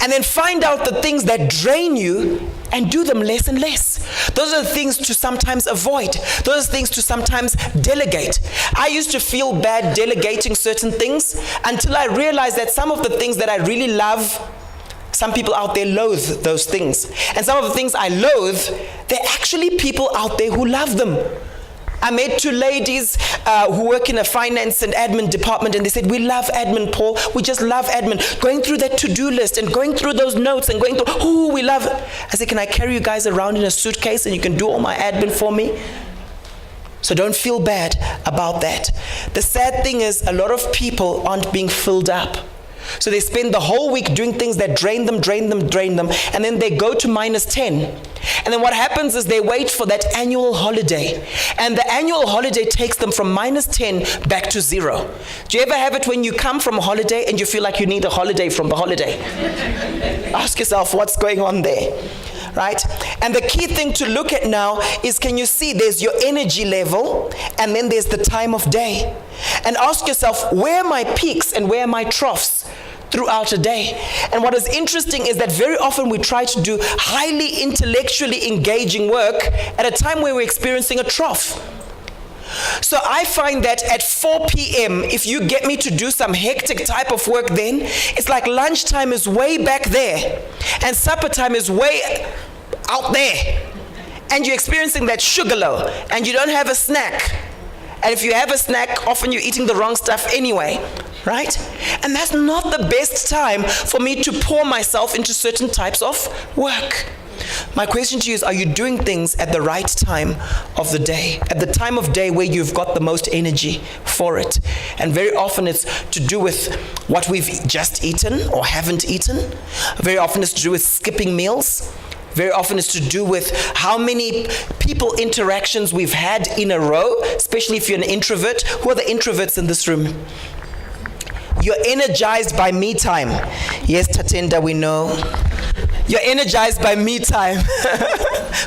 And then find out the things that drain you and do them less and less. Those are the things to sometimes avoid. Those are things to sometimes delegate. I used to feel bad delegating certain things until I realized that some of the things that I really love, some people out there loathe those things. And some of the things I loathe, there are actually people out there who love them. I met two ladies who work in a finance and admin department, and they said, we love admin, Paul. We just love admin. Going through that to-do list and going through those notes and going through, we love it. I said, can I carry you guys around in a suitcase and you can do all my admin for me? So don't feel bad about that. The sad thing is a lot of people aren't being filled up. So they spend the whole week doing things that drain them, and then they go to -10. And then what happens is they wait for that annual holiday. And the annual holiday takes them from -10 back to 0. Do you ever have it when you come from a holiday and you feel like you need a holiday from the holiday? Ask yourself what's going on there, right? And the key thing to look at now is, can you see there's your energy level and then there's the time of day? And ask yourself, where are my peaks and where are my troughs throughout a day? And what is interesting is that very often we try to do highly intellectually engaging work at a time where we're experiencing a trough. So I find that at 4 p.m., if you get me to do some hectic type of work, then it's like lunchtime is way back there and supper time is way out there. And you're experiencing that sugar low and you don't have a snack. And if you have a snack, often you're eating the wrong stuff anyway, right? And that's not the best time for me to pour myself into certain types of work. My question to you is, are you doing things at the right time of the day? At the time of day where you've got the most energy for it? And very often it's to do with what we've just eaten or haven't eaten. Very often it's to do with skipping meals. Very often it's to do with how many people interactions we've had in a row, especially if you're an introvert. Who are the introverts in this room? You're energized by me time. Yes, Tatenda, we know. You're energized by me time.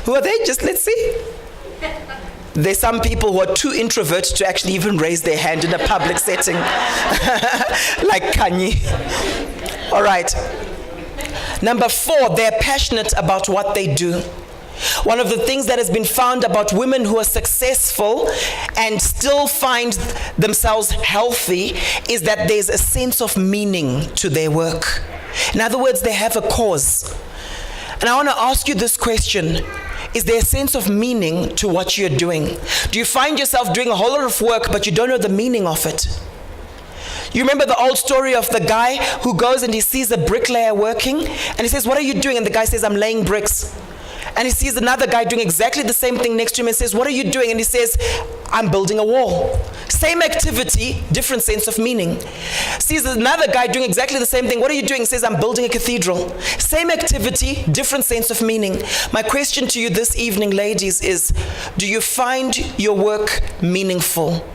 Who are they? Just let's see. There's some people who are too introverted to actually even raise their hand in a public setting. Like Kanye. All right. Number 4, they're passionate about what they do. One of the things that has been found about women who are successful and still find themselves healthy is that there's a sense of meaning to their work. In other words, they have a cause. And I want to ask you this question. Is there a sense of meaning to what you're doing? Do you find yourself doing a whole lot of work, but you don't know the meaning of it? You remember the old story of the guy who goes and he sees a bricklayer working and he says, what are you doing? And the guy says, I'm laying bricks. And he sees another guy doing exactly the same thing next to him and says, what are you doing? And he says, I'm building a wall. Same activity, different sense of meaning. Sees another guy doing exactly the same thing. What are you doing? He says, I'm building a cathedral. Same activity, different sense of meaning. My question to you this evening, ladies, is, do you find your work meaningful?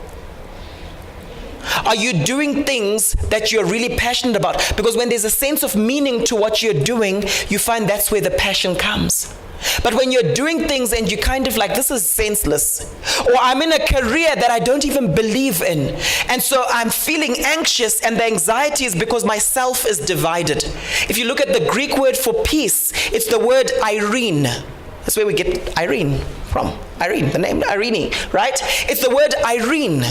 Are you doing things that you're really passionate about? Because when there's a sense of meaning to what you're doing, you find that's where the passion comes. But when you're doing things and you kind of like, this is senseless, or I'm in a career that I don't even believe in, and so I'm feeling anxious, and the anxiety is because my self is divided. If you look at the Greek word for peace, it's the word Irene. That's where we get Irene from. Irene, the name Irene, right? It's the word Irene.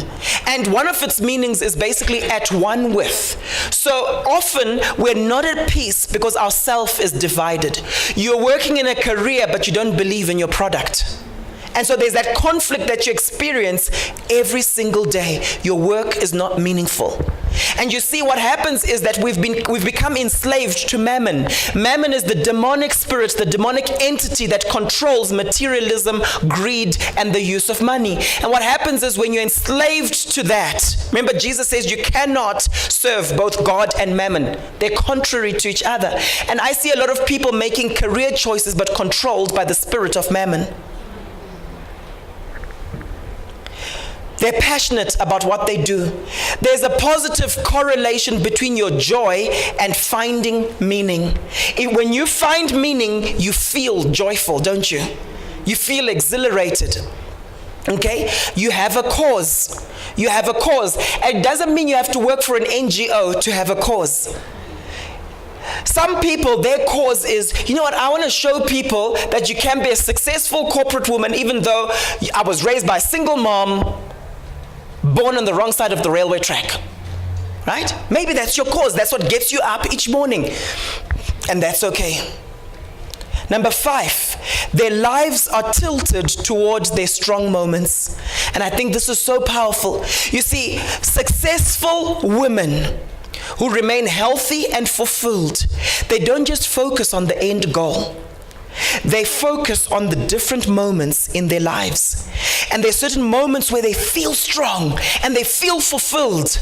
And one of its meanings is basically at one with. So often we're not at peace because our self is divided. You're working in a career, but you don't believe in your product. And so there's that conflict that you experience every single day. Your work is not meaningful. And you see, what happens is that we've become enslaved to mammon. Mammon is the demonic spirit, the demonic entity that controls materialism, greed, and the use of money. And what happens is when you're enslaved to that, remember Jesus says you cannot serve both God and mammon. They're contrary to each other. And I see a lot of people making career choices but controlled by the spirit of mammon. They're passionate about what they do. There's a positive correlation between your joy and finding meaning. When you find meaning, you feel joyful, don't you? You feel exhilarated. Okay? You have a cause. You have a cause. It doesn't mean you have to work for an NGO to have a cause. Some people, their cause is, you know what, I want to show people that you can be a successful corporate woman even though I was raised by a single mom, born on the wrong side of the railway track. Right? Maybe that's your cause. That's what gets you up each morning. And that's okay. Number 5, their lives are tilted towards their strong moments. And I think this is so powerful. You see, successful women who remain healthy and fulfilled, they don't just focus on the end goal. They focus on the different moments in their lives. And there's certain moments where they feel strong and they feel fulfilled.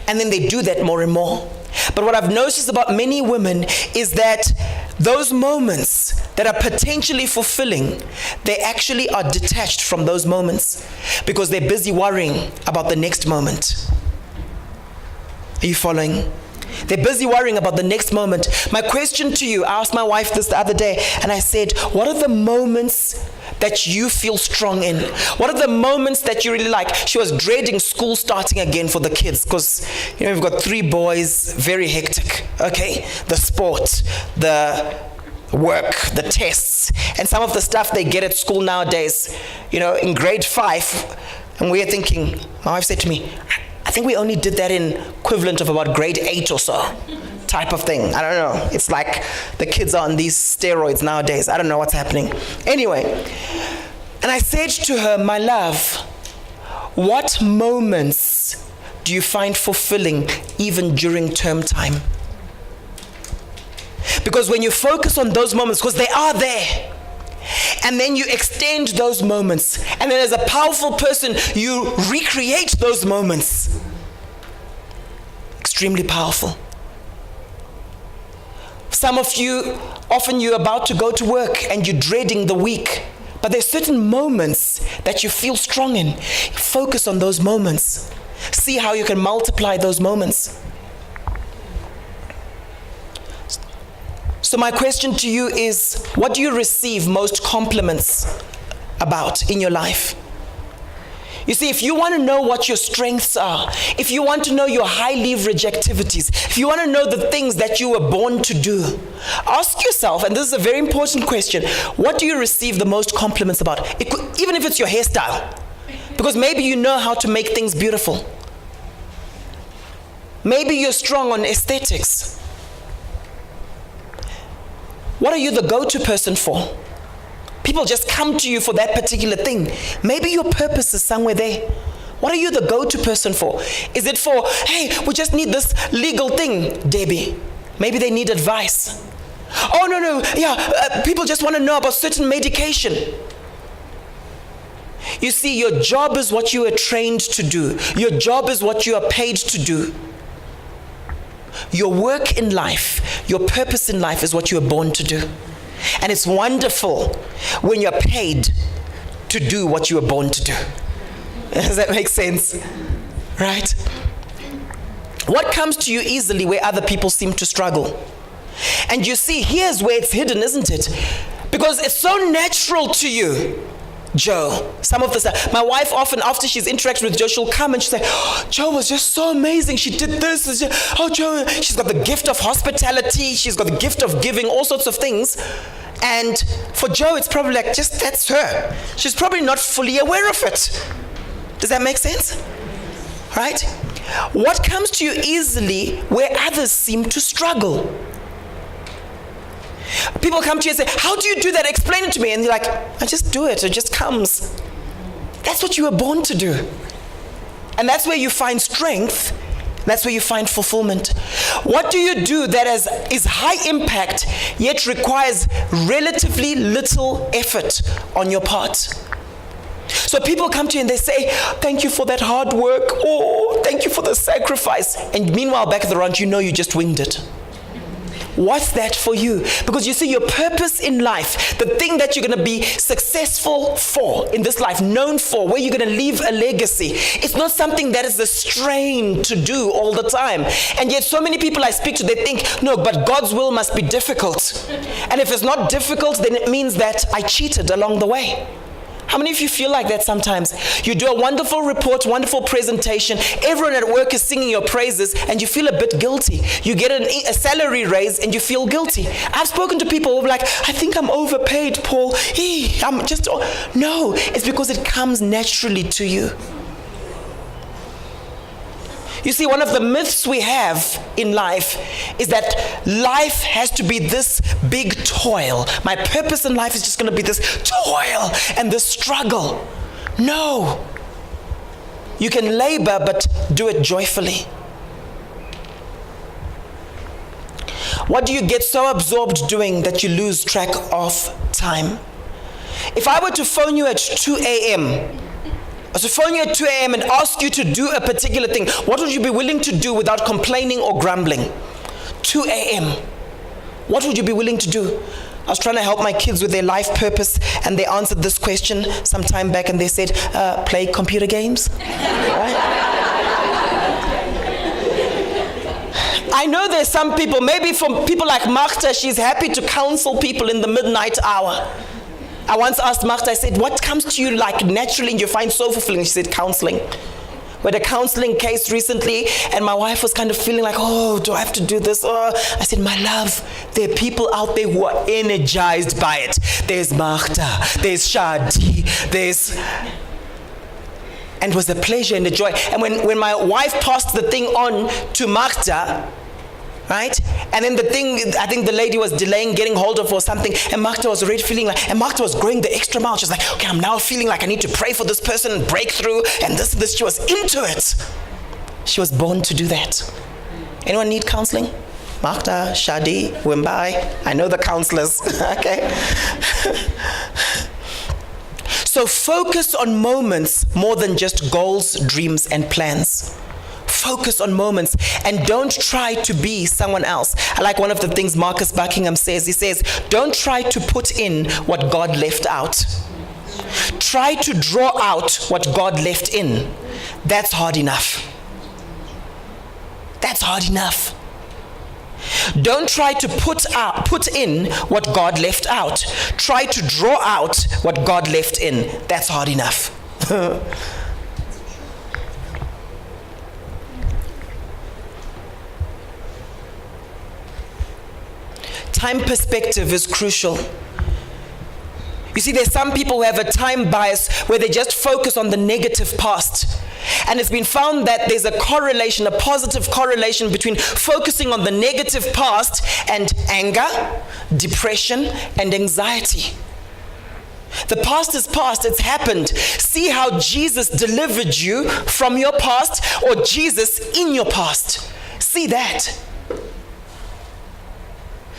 And then they do that more and more. But what I've noticed about many women is that those moments that are potentially fulfilling, they actually are detached from those moments because they're busy worrying about the next moment. Are you following? They're busy worrying about the next moment. My question to you, I asked my wife this the other day, and I said, what are the moments that you feel strong in? What are the moments that you really like? She was dreading school starting again for the kids because, you know, we've got 3 boys, very hectic, okay? The sport, the work, the tests, and some of the stuff they get at school nowadays, you know, in grade 5, and we're thinking, my wife said to me, I think we only did that in equivalent of about grade 8 or so type of thing. I don't know. It's like the kids are on these steroids nowadays. I don't know what's happening. Anyway, and I said to her, my love, what moments do you find fulfilling even during term time? Because when you focus on those moments, because they are there, and then you extend those moments, and then as a powerful person, you recreate those moments. Extremely powerful. Some of you, often you're about to go to work and you're dreading the week, but there's certain moments that you feel strong in. Focus on those moments. See how you can multiply those moments. So my question to you is, what do you receive most compliments about in your life? You see, if you want to know what your strengths are, if you want to know your high leverage activities, if you want to know the things that you were born to do, ask yourself, and this is a very important question, what do you receive the most compliments about? Even if it's your hairstyle, because maybe you know how to make things beautiful. Maybe you're strong on aesthetics. What are you the go-to person for? People just come to you for that particular thing. Maybe your purpose is somewhere there. What are you the go-to person for? Is it for, hey, we just need this legal thing, Debbie? Maybe they need advice. Oh, no, yeah, people just want to know about certain medication. You see, your job is what you are trained to do. Your job is what you are paid to do. Your work in life, your purpose in life is what you are born to do. And it's wonderful when you're paid to do what you were born to do. Does that make sense? Right? What comes to you easily where other people seem to struggle? And you see, here's where it's hidden, isn't it? Because it's so natural to you. Joe, some of the stuff. My wife often, after she's interacted with Joe, she'll come and she'll say, oh, Joe was just so amazing. She did this. Oh, Joe, she's got the gift of hospitality. She's got the gift of giving, all sorts of things. And for Joe, it's probably like, just that's her. She's probably not fully aware of it. Does that make sense? Right? What comes to you easily where others seem to struggle? People come to you and say, how do you do that? Explain it to me. And you're like, I just do it. It just comes. That's what you were born to do. And that's where you find strength. That's where you find fulfillment. What do you do that is high impact, yet requires relatively little effort on your part? So people come to you and they say, thank you for that hard work. Oh, thank you for the sacrifice. And meanwhile, back at the ranch, you know you just winged it. What's that for you? Because you see, your purpose in life, the thing that you're going to be successful for in this life, known for, where you're going to leave a legacy, it's not something that is a strain to do all the time. And yet so many people I speak to, they think, no, but God's will must be difficult. And if it's not difficult, then it means that I cheated along the way. How many of you feel like that sometimes? You do a wonderful report, wonderful presentation, everyone at work is singing your praises, and you feel a bit guilty. You get a salary raise and you feel guilty. I've spoken to people who are like, I think I'm overpaid, Paul. I'm just, no, it's because it comes naturally to you. You see, one of the myths we have in life is that life has to be this big toil. My purpose in life is just going to be this toil and this struggle. No. You can labor, but do it joyfully. What do you get so absorbed doing that you lose track of time? If I were to phone you at 2 a.m., to phone you at 2 a.m. and ask you to do a particular thing, what would you be willing to do without complaining or grumbling? 2 a.m. What would you be willing to do? I was trying to help my kids with their life purpose, and they answered this question some time back, and they said, play computer games. Right? I know there's some people, maybe for people like Magda, she's happy to counsel people in the midnight hour. I once asked Magda, I said, what comes to you like naturally and you find so fulfilling? She said, counseling. We had a counseling case recently, and my wife was kind of feeling like, oh, do I have to do this? Oh. I said, my love, there are people out there who are energized by it. There's Magda, there's Shadi, and it was a pleasure and a joy. And when my wife passed the thing on to Magda, right? And then the thing, I think the lady was delaying getting hold of or something, and Magda was already feeling like, and Magda was going the extra mile. She was like, okay, I'm now feeling like I need to pray for this person and break through, and this. She was into it. She was born to do that. Anyone need counseling? Magda, Shadi, Wimbai, I know the counselors, okay? So focus on moments more than just goals, dreams, and plans. Focus on moments and don't try to be someone else. I like one of the things Marcus Buckingham says. He says, don't try to put in what God left out. Try to draw out what God left in. That's hard enough. That's hard enough. Don't try to put in what God left out. Try to draw out what God left in. That's hard enough. Time perspective is crucial. You see, there's some people who have a time bias where they just focus on the negative past. And it's been found that there's a correlation, a positive correlation between focusing on the negative past and anger, depression, and anxiety. The past is past, it's happened. See how Jesus delivered you from your past, or Jesus in your past. See that.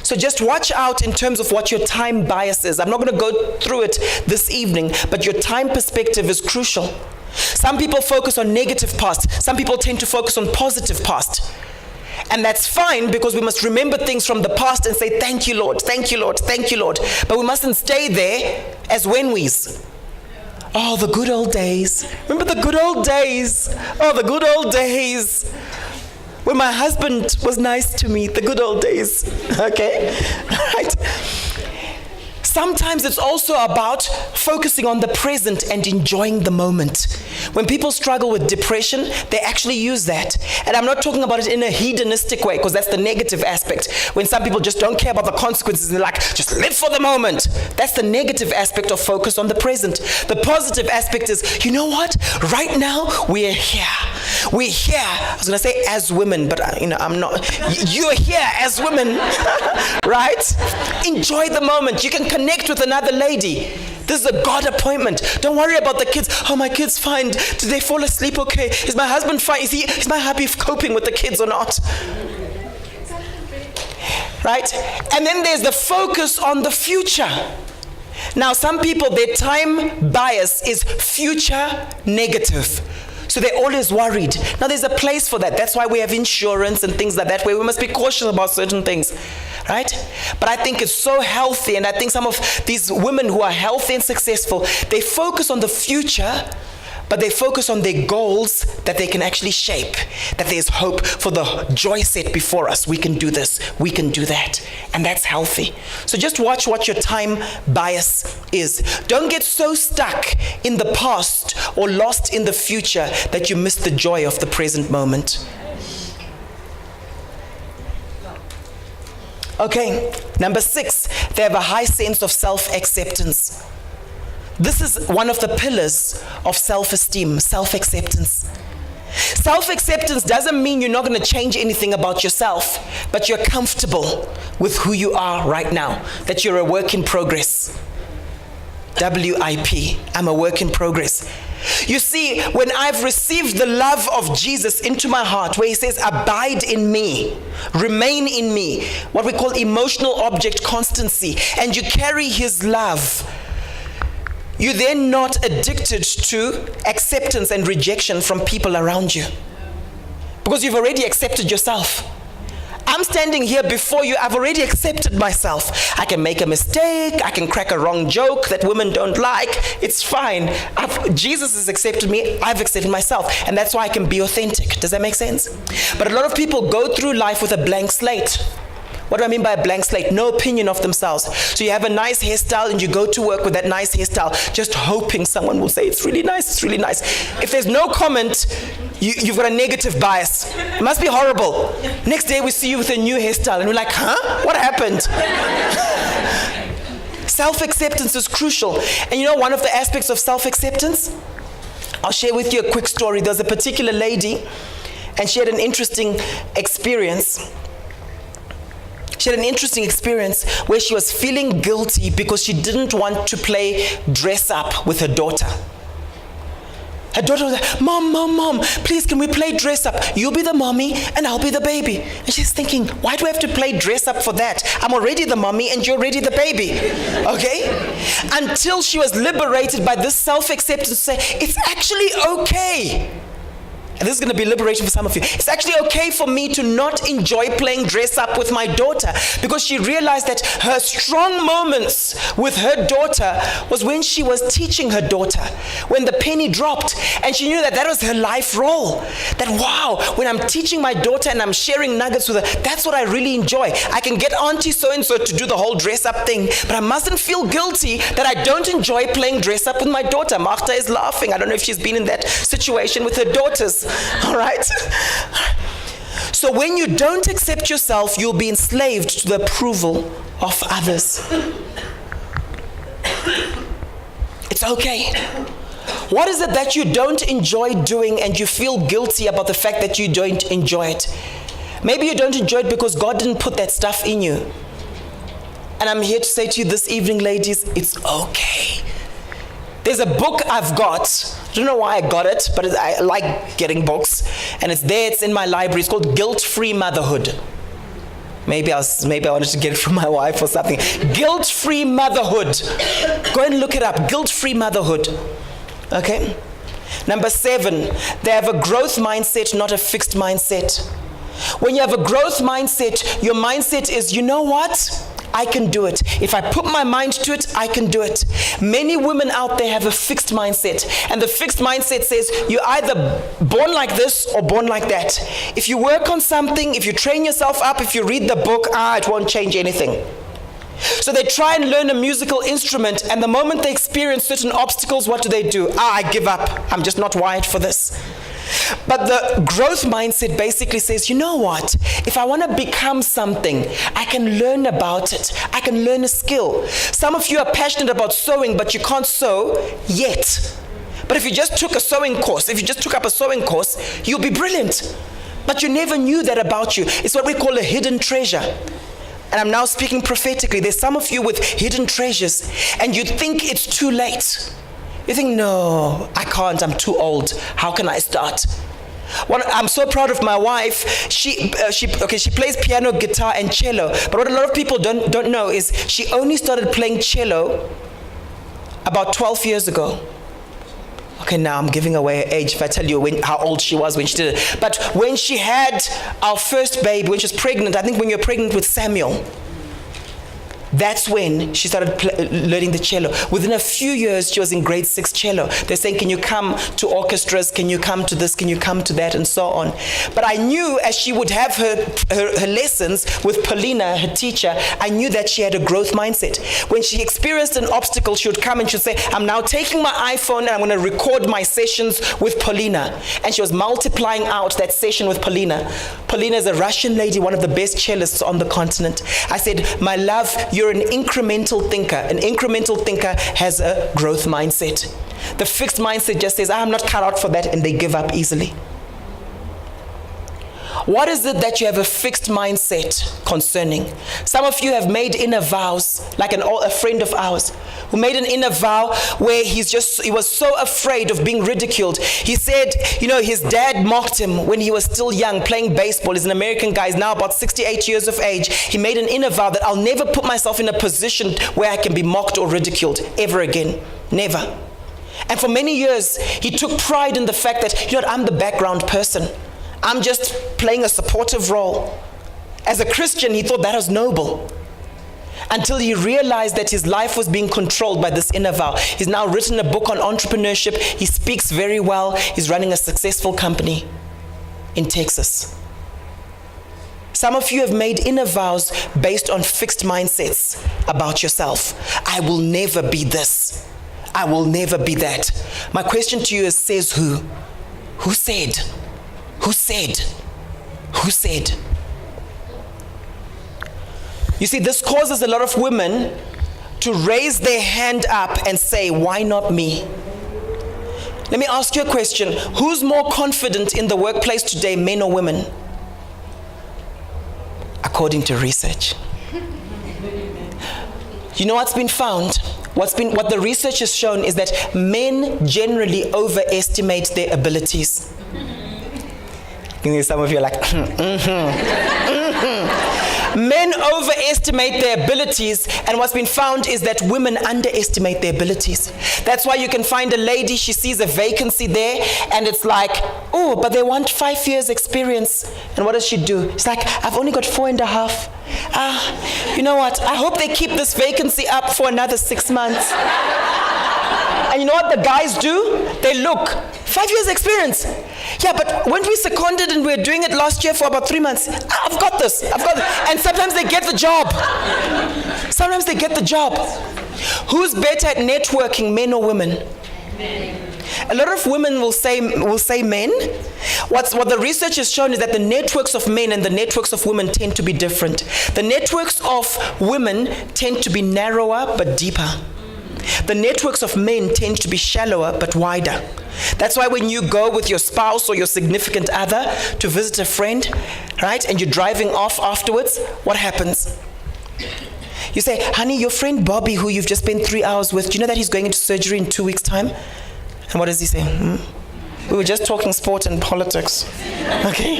So just watch out in terms of what your time bias is. I'm not going to go through it this evening, but your time perspective is crucial. Some people focus on negative past. Some people tend to focus on positive past. And that's fine, because we must remember things from the past and say, thank you, Lord, thank you, Lord, thank you, Lord. But we mustn't stay there as when-we's. Oh, the good old days. Remember the good old days? Oh, the good old days. When my husband was nice to me, the good old days, okay? Right? Sometimes it's also about focusing on the present and enjoying the moment. When people struggle with depression, they actually use that. And I'm not talking about it in a hedonistic way, because that's the negative aspect. When some people just don't care about the consequences, they're like, just live for the moment. That's the negative aspect of focus on the present. The positive aspect is, you know what? Right now, we're here. We're here. I was going to say as women, but I'm not. You're here as women, right? Enjoy the moment. You can connect with another lady. This is a God appointment. Don't worry about the kids. Oh, my kids fine. Did they fall asleep okay? Is my husband fine? Is my hubby coping with the kids or not? Right? And then there's the focus on the future. Now, some people, their time bias is future negative. So they're always worried. Now, there's a place for that. That's why we have insurance and things like that, where we must be cautious about certain things, right? But I think it's so healthy, and I think some of these women who are healthy and successful, they focus on the future, but they focus on their goals that they can actually shape, that there's hope for the joy set before us. We can do this, we can do that, and that's healthy. So just watch what your time bias is. Don't get so stuck in the past or lost in the future that you miss the joy of the present moment. Okay, number 6, they have a high sense of self-acceptance. This is one of the pillars of self-esteem, self-acceptance. Self-acceptance doesn't mean you're not going to change anything about yourself, but you're comfortable with who you are right now, that you're a work in progress. WIP, I'm a work in progress. You see, when I've received the love of Jesus into my heart, where he says, abide in me, remain in me, what we call emotional object constancy, and you carry his love, you're then not addicted to acceptance and rejection from people around you, because you've already accepted yourself. I'm standing here before you, I've already accepted myself. I can make a mistake, I can crack a wrong joke that women don't like, it's fine. Jesus has accepted me, I've accepted myself, and that's why I can be authentic. Does that make sense? But a lot of people go through life with a blank slate. What do I mean by a blank slate? No opinion of themselves. So you have a nice hairstyle and you go to work with that nice hairstyle, just hoping someone will say, it's really nice, it's really nice. If there's no comment, you've got a negative bias. It must be horrible. Next day we see you with a new hairstyle and we're like, huh? What happened? Self-acceptance is crucial. And you know one of the aspects of self-acceptance? I'll share with you a quick story. There's a particular lady and she had an interesting experience. She had an interesting experience where she was feeling guilty because she didn't want to play dress up with her daughter. Her daughter was like, Mom, please can we play dress up? You'll be the mommy and I'll be the baby. And she's thinking, why do I have to play dress up for that? I'm already the mommy and you're already the baby. Okay? Until she was liberated by this self-acceptance to say, it's actually okay. And this is going to be liberation for some of you. It's actually okay for me to not enjoy playing dress up with my daughter, because she realized that her strong moments with her daughter was when she was teaching her daughter, when the penny dropped, and she knew that that was her life role. That wow, when I'm teaching my daughter and I'm sharing nuggets with her, that's what I really enjoy. I can get auntie so-and-so to do the whole dress up thing, but I mustn't feel guilty that I don't enjoy playing dress up with my daughter. Martha is laughing. I don't know if she's been in that situation with her daughters. All right? So when you don't accept yourself, you'll be enslaved to the approval of others. It's okay. What is it that you don't enjoy doing and you feel guilty about the fact that you don't enjoy it? Maybe you don't enjoy it because God didn't put that stuff in you. And I'm here to say to you this evening, ladies, it's okay. There's a book I've got. I don't know why I got it, but I like getting books. And it's there, it's in my library. It's called Guilt-Free Motherhood. Maybe I wanted to get it from my wife or something. Guilt-Free Motherhood. Go and look it up. Guilt-Free Motherhood. Okay? Number 7, they have a growth mindset, not a fixed mindset. When you have a growth mindset, your mindset is, you know what? I can do it. If I put my mind to it, I can do it. Many women out there have a fixed mindset. And the fixed mindset says, you're either born like this or born like that. If you work on something, if you train yourself up, if you read the book, it won't change anything. So they try and learn a musical instrument, and the moment they experience certain obstacles, what do? I give up. I'm just not wired for this. But the growth mindset basically says, you know what? If I want to become something, I can learn about it. I can learn a skill. Some of you are passionate about sewing, but you can't sew yet. But if you just took a sewing course, if you just took up a sewing course, you'll be brilliant. But you never knew that about you. It's what we call a hidden treasure. And I'm now speaking prophetically. There's some of you with hidden treasures, and you think it's too late. You think, no, I can't, I'm too old. How can I start? I'm so proud of my wife. She plays piano, guitar, and cello. But what a lot of people don't know is she only started playing cello about 12 years ago. Okay, now I'm giving away her age if I tell you how old she was when she did it. But when she had our first baby, when she was pregnant, I think when you're pregnant with Samuel, That's when she started learning the cello. Within a few years, she was in grade 6 cello. They're saying, can you come to orchestras? Can you come to this? Can you come to that? And so on. But I knew as she would have her lessons with Paulina, her teacher, I knew that she had a growth mindset. When she experienced an obstacle, she would come and she'd say, I'm now taking my iPhone and I'm going to record my sessions with Paulina. And she was multiplying out that session with Paulina. Paulina is a Russian lady, one of the best cellists on the continent. I said, my love, you're an incremental thinker. An incremental thinker has a growth mindset. The fixed mindset just says, I'm not cut out for that, and they give up easily. What is it that you have a fixed mindset concerning? Some of you have made inner vows, like a friend of ours who made an inner vow where he was so afraid of being ridiculed. He said, his dad mocked him when he was still young, playing baseball. He's an American guy, he's now about 68 years of age. He made an inner vow that I'll never put myself in a position where I can be mocked or ridiculed ever again. Never. And for many years, he took pride in the fact that, I'm the background person. I'm just playing a supportive role. As a Christian, he thought that was noble. Until he realized that his life was being controlled by this inner vow. He's now written a book on entrepreneurship. He speaks very well. He's running a successful company in Texas. Some of you have made inner vows based on fixed mindsets about yourself. I will never be this. I will never be that. My question to you is, says who? Who said? Who said? Who said? You see, this causes a lot of women to raise their hand up and say, why not me? Let me ask you a question. Who's more confident in the workplace today, men or women? According to research. You know what's been found? What the research has shown is that men generally overestimate their abilities. Some of you are like, Men overestimate their abilities, and what's been found is that women underestimate their abilities. That's why you can find a lady, she sees a vacancy there, and it's like, oh, but they want 5 years experience. And what does she do? It's like, I've only got 4.5. You know what? I hope they keep this vacancy up for another 6 months. And you know what the guys do? They look, 5 years experience. Yeah, but weren't we seconded and we were doing it last year for about 3 months? I've got this. And sometimes they get the job. Sometimes they get the job. Who's better at networking, men or women? Men. A lot of women will say men. What the research has shown is that the networks of men and the networks of women tend to be different. The networks of women tend to be narrower but deeper. The networks of men tend to be shallower but wider. That's why when you go with your spouse or your significant other to visit a friend, right, and you're driving off afterwards, what happens? You say, honey, your friend Bobby, who you've just spent 3 hours with, do you know that he's going into surgery in 2 weeks' time? And what does he say? We were just talking sport and politics. Okay?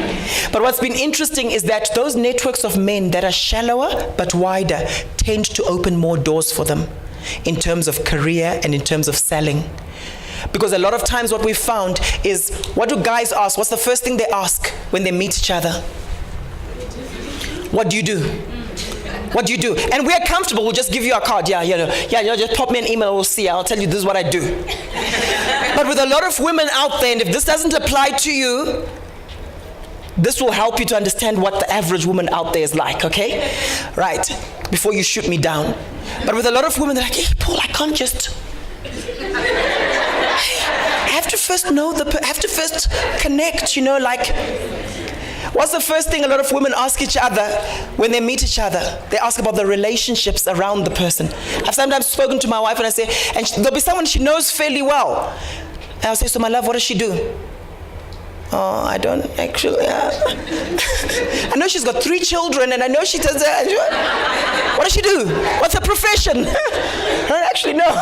But what's been interesting is that those networks of men that are shallower but wider tend to open more doors for them in terms of career and in terms of selling. Because a lot of times what we've found is, what do guys ask? What's the first thing they ask when they meet each other? What do you do? What do you do? And we're comfortable, we'll just give you a card. Yeah, just pop me an email, we'll see. I'll tell you this is what I do. But with a lot of women out there, and if this doesn't apply to you, this will help you to understand what the average woman out there is like, okay? Right, before you shoot me down. But with a lot of women, they're like, hey, Paul, I can't just... I have to first connect, like... What's the first thing a lot of women ask each other when they meet each other? They ask about the relationships around the person. I've sometimes spoken to my wife and I say, and there'll be someone she knows fairly well. And I'll say, so my love, what does she do? Oh, I don't actually. I know she's got 3 children and I know she does that. What does she do? What's her profession? I don't actually know.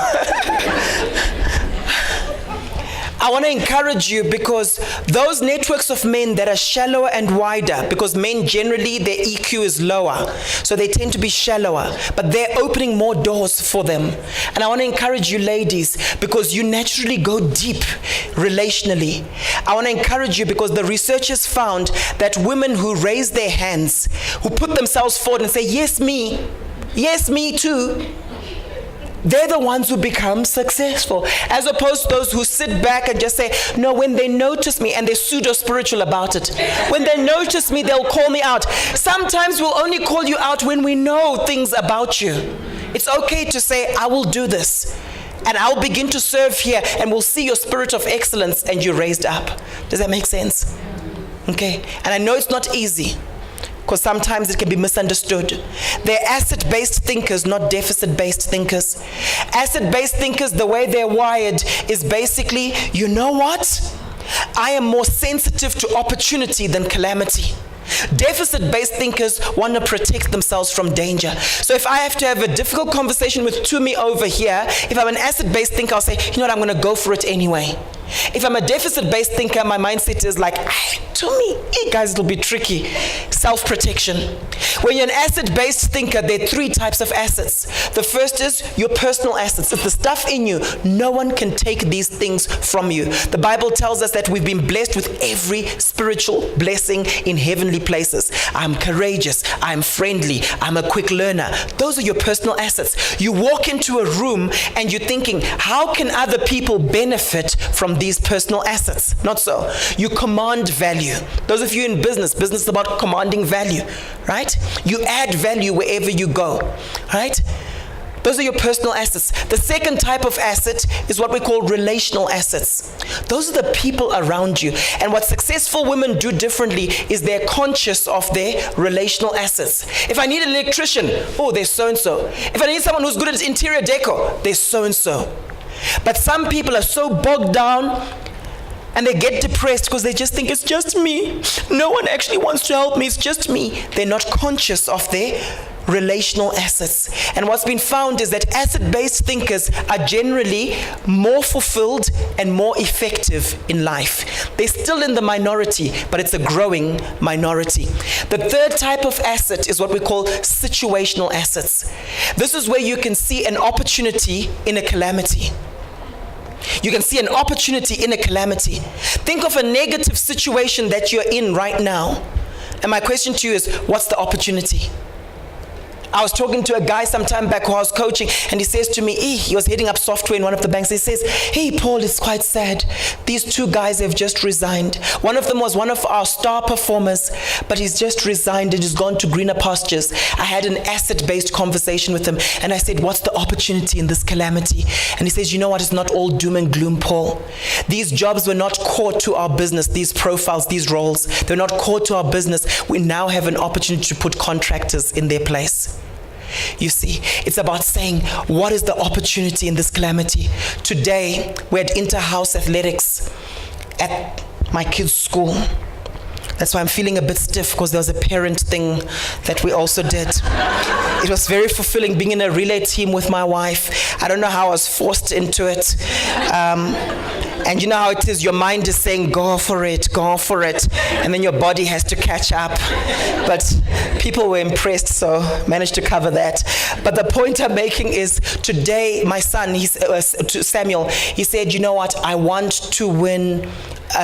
I want to encourage you, because those networks of men that are shallower and wider, because men generally, their EQ is lower, so they tend to be shallower, but they're opening more doors for them. And I want to encourage you ladies, because you naturally go deep relationally. I want to encourage you, because the research has found that women who raise their hands, who put themselves forward and say, yes, me, Yes, me too. They're the ones who become successful, as opposed to those who sit back and just say, no, when they notice me, and they're pseudo-spiritual about it. When they notice me, they'll call me out. Sometimes we'll only call you out when we know things about you. It's okay to say, I will do this, and I'll begin to serve here, and we'll see your spirit of excellence, and you're raised up. Does that make sense? Okay, and I know it's not easy, because sometimes it can be misunderstood. They're asset-based thinkers, not deficit-based thinkers. Asset-based thinkers, the way they're wired is basically, you know what? I am more sensitive to opportunity than calamity. Deficit-based thinkers want to protect themselves from danger. So if I have to have a difficult conversation with Tumi over here, if I'm an asset-based thinker, I'll say, you know what, I'm going to go for it anyway. If I'm a deficit-based thinker, my mindset is like, Tumi, hey guys, it'll be tricky. Self-protection. When you're an asset-based thinker, there are 3 types of assets. The first is your personal assets. It's the stuff in you. No one can take these things from you. The Bible tells us that we've been blessed with every spiritual blessing in heavenly places. I'm courageous. I'm friendly. I'm a quick learner. Those are your personal assets. You walk into a room and you're thinking, how can other people benefit from these personal assets? Not so. You command value. Those of you in business is about commanding value, right? You add value wherever you go, right? Those are your personal assets. The second type of asset is what we call relational assets. Those are the people around you. And what successful women do differently is they're conscious of their relational assets. If I need an electrician, oh, there's so-and-so. If I need someone who's good at interior decor, there's so-and-so. But some people are so bogged down and they get depressed because they just think it's just me. No one actually wants to help me, it's just me. They're not conscious of their relational assets. And what's been found is that asset-based thinkers are generally more fulfilled and more effective in life. They're still in the minority, but it's a growing minority. The third type of asset is what we call situational assets. This is where you can see an opportunity in a calamity. You can see an opportunity in a calamity. Think of a negative situation that you're in right now. And my question to you is, what's the opportunity? I was talking to a guy some time back who I was coaching, and he says to me, he was heading up software in one of the banks. He says, hey, Paul, it's quite sad. These 2 guys have just resigned. One of them was one of our star performers, but he's just resigned and he's gone to greener pastures. I had an asset-based conversation with him, and I said, what's the opportunity in this calamity? And he says, you know what, it's not all doom and gloom, Paul. These jobs were not core to our business, these profiles, these roles. They're not core to our business. We now have an opportunity to put contractors in their place. You see, it's about saying, what is the opportunity in this calamity? Today, we had inter-house athletics at my kids' school. That's why I'm feeling a bit stiff, because there was a parent thing that we also did. It was very fulfilling being in a relay team with my wife. I don't know how I was forced into it. And you know how it is, your mind is saying, go for it, and then your body has to catch up. But people were impressed, so managed to cover that. But the point I'm making is, today, my son, Samuel, he said, you know what, I want to win